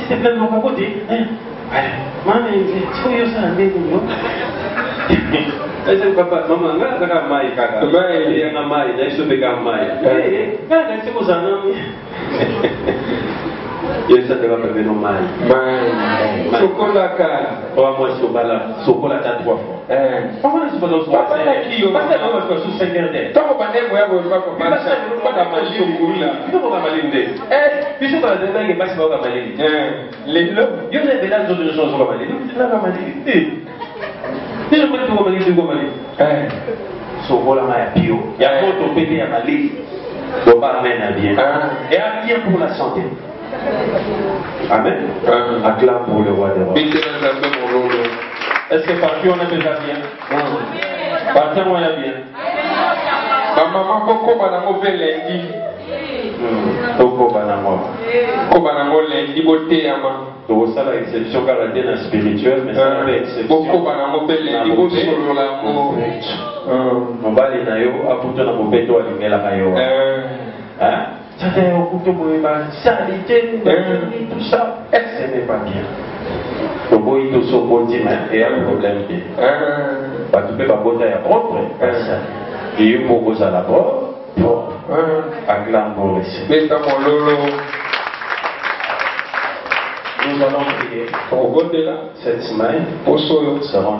S1: c'était plein de mon côté. Maman, il faut y ça, papa, maman, il y a un maïs, il y a un maïs. Il ça te va me faire normal. Sokola ka. Oh moi Sokola ta 3 fois. Pourquoi ne pas dans ce pas qui on va faire sous 5 heures. Tant qu'on pas moi pas pas dans ma Sokola. Tu peux pas malinde. Puis c'est pas dedans que passe pas malinde. Les lots, il y a des là d'autres choses sur malinde. Tu n'as pas malinde. Tu ne peux pas malinde. Sokola ma bio. Il y a autre pété à malinde. Donc pas amène à bien. Et à bien pour la santé. Amen. Acclame pour le roi des rois. Est-ce que partout on est déjà bien? Partout on est bien. Maman, pourquoi on a mauvais lundi? Pourquoi on a mauvais lundi? Beauté à main. Donc ça la exception car la dernière spirituelle, mais ça la exception. Pourquoi on a mauvais lundi? Beauté sur l'amour. On va aller dans yo, à bout de la mauvaise toi, il met la maillot. Hein? Ça fait un coup de salité, tout ça, ce n'est pas bien. Donc, il faut se poser, mais il y a un problème. Tu peux pas poser à propre, et il faut poser à la porte. acclame pour le Seigneur. Nous allons prier cette semaine.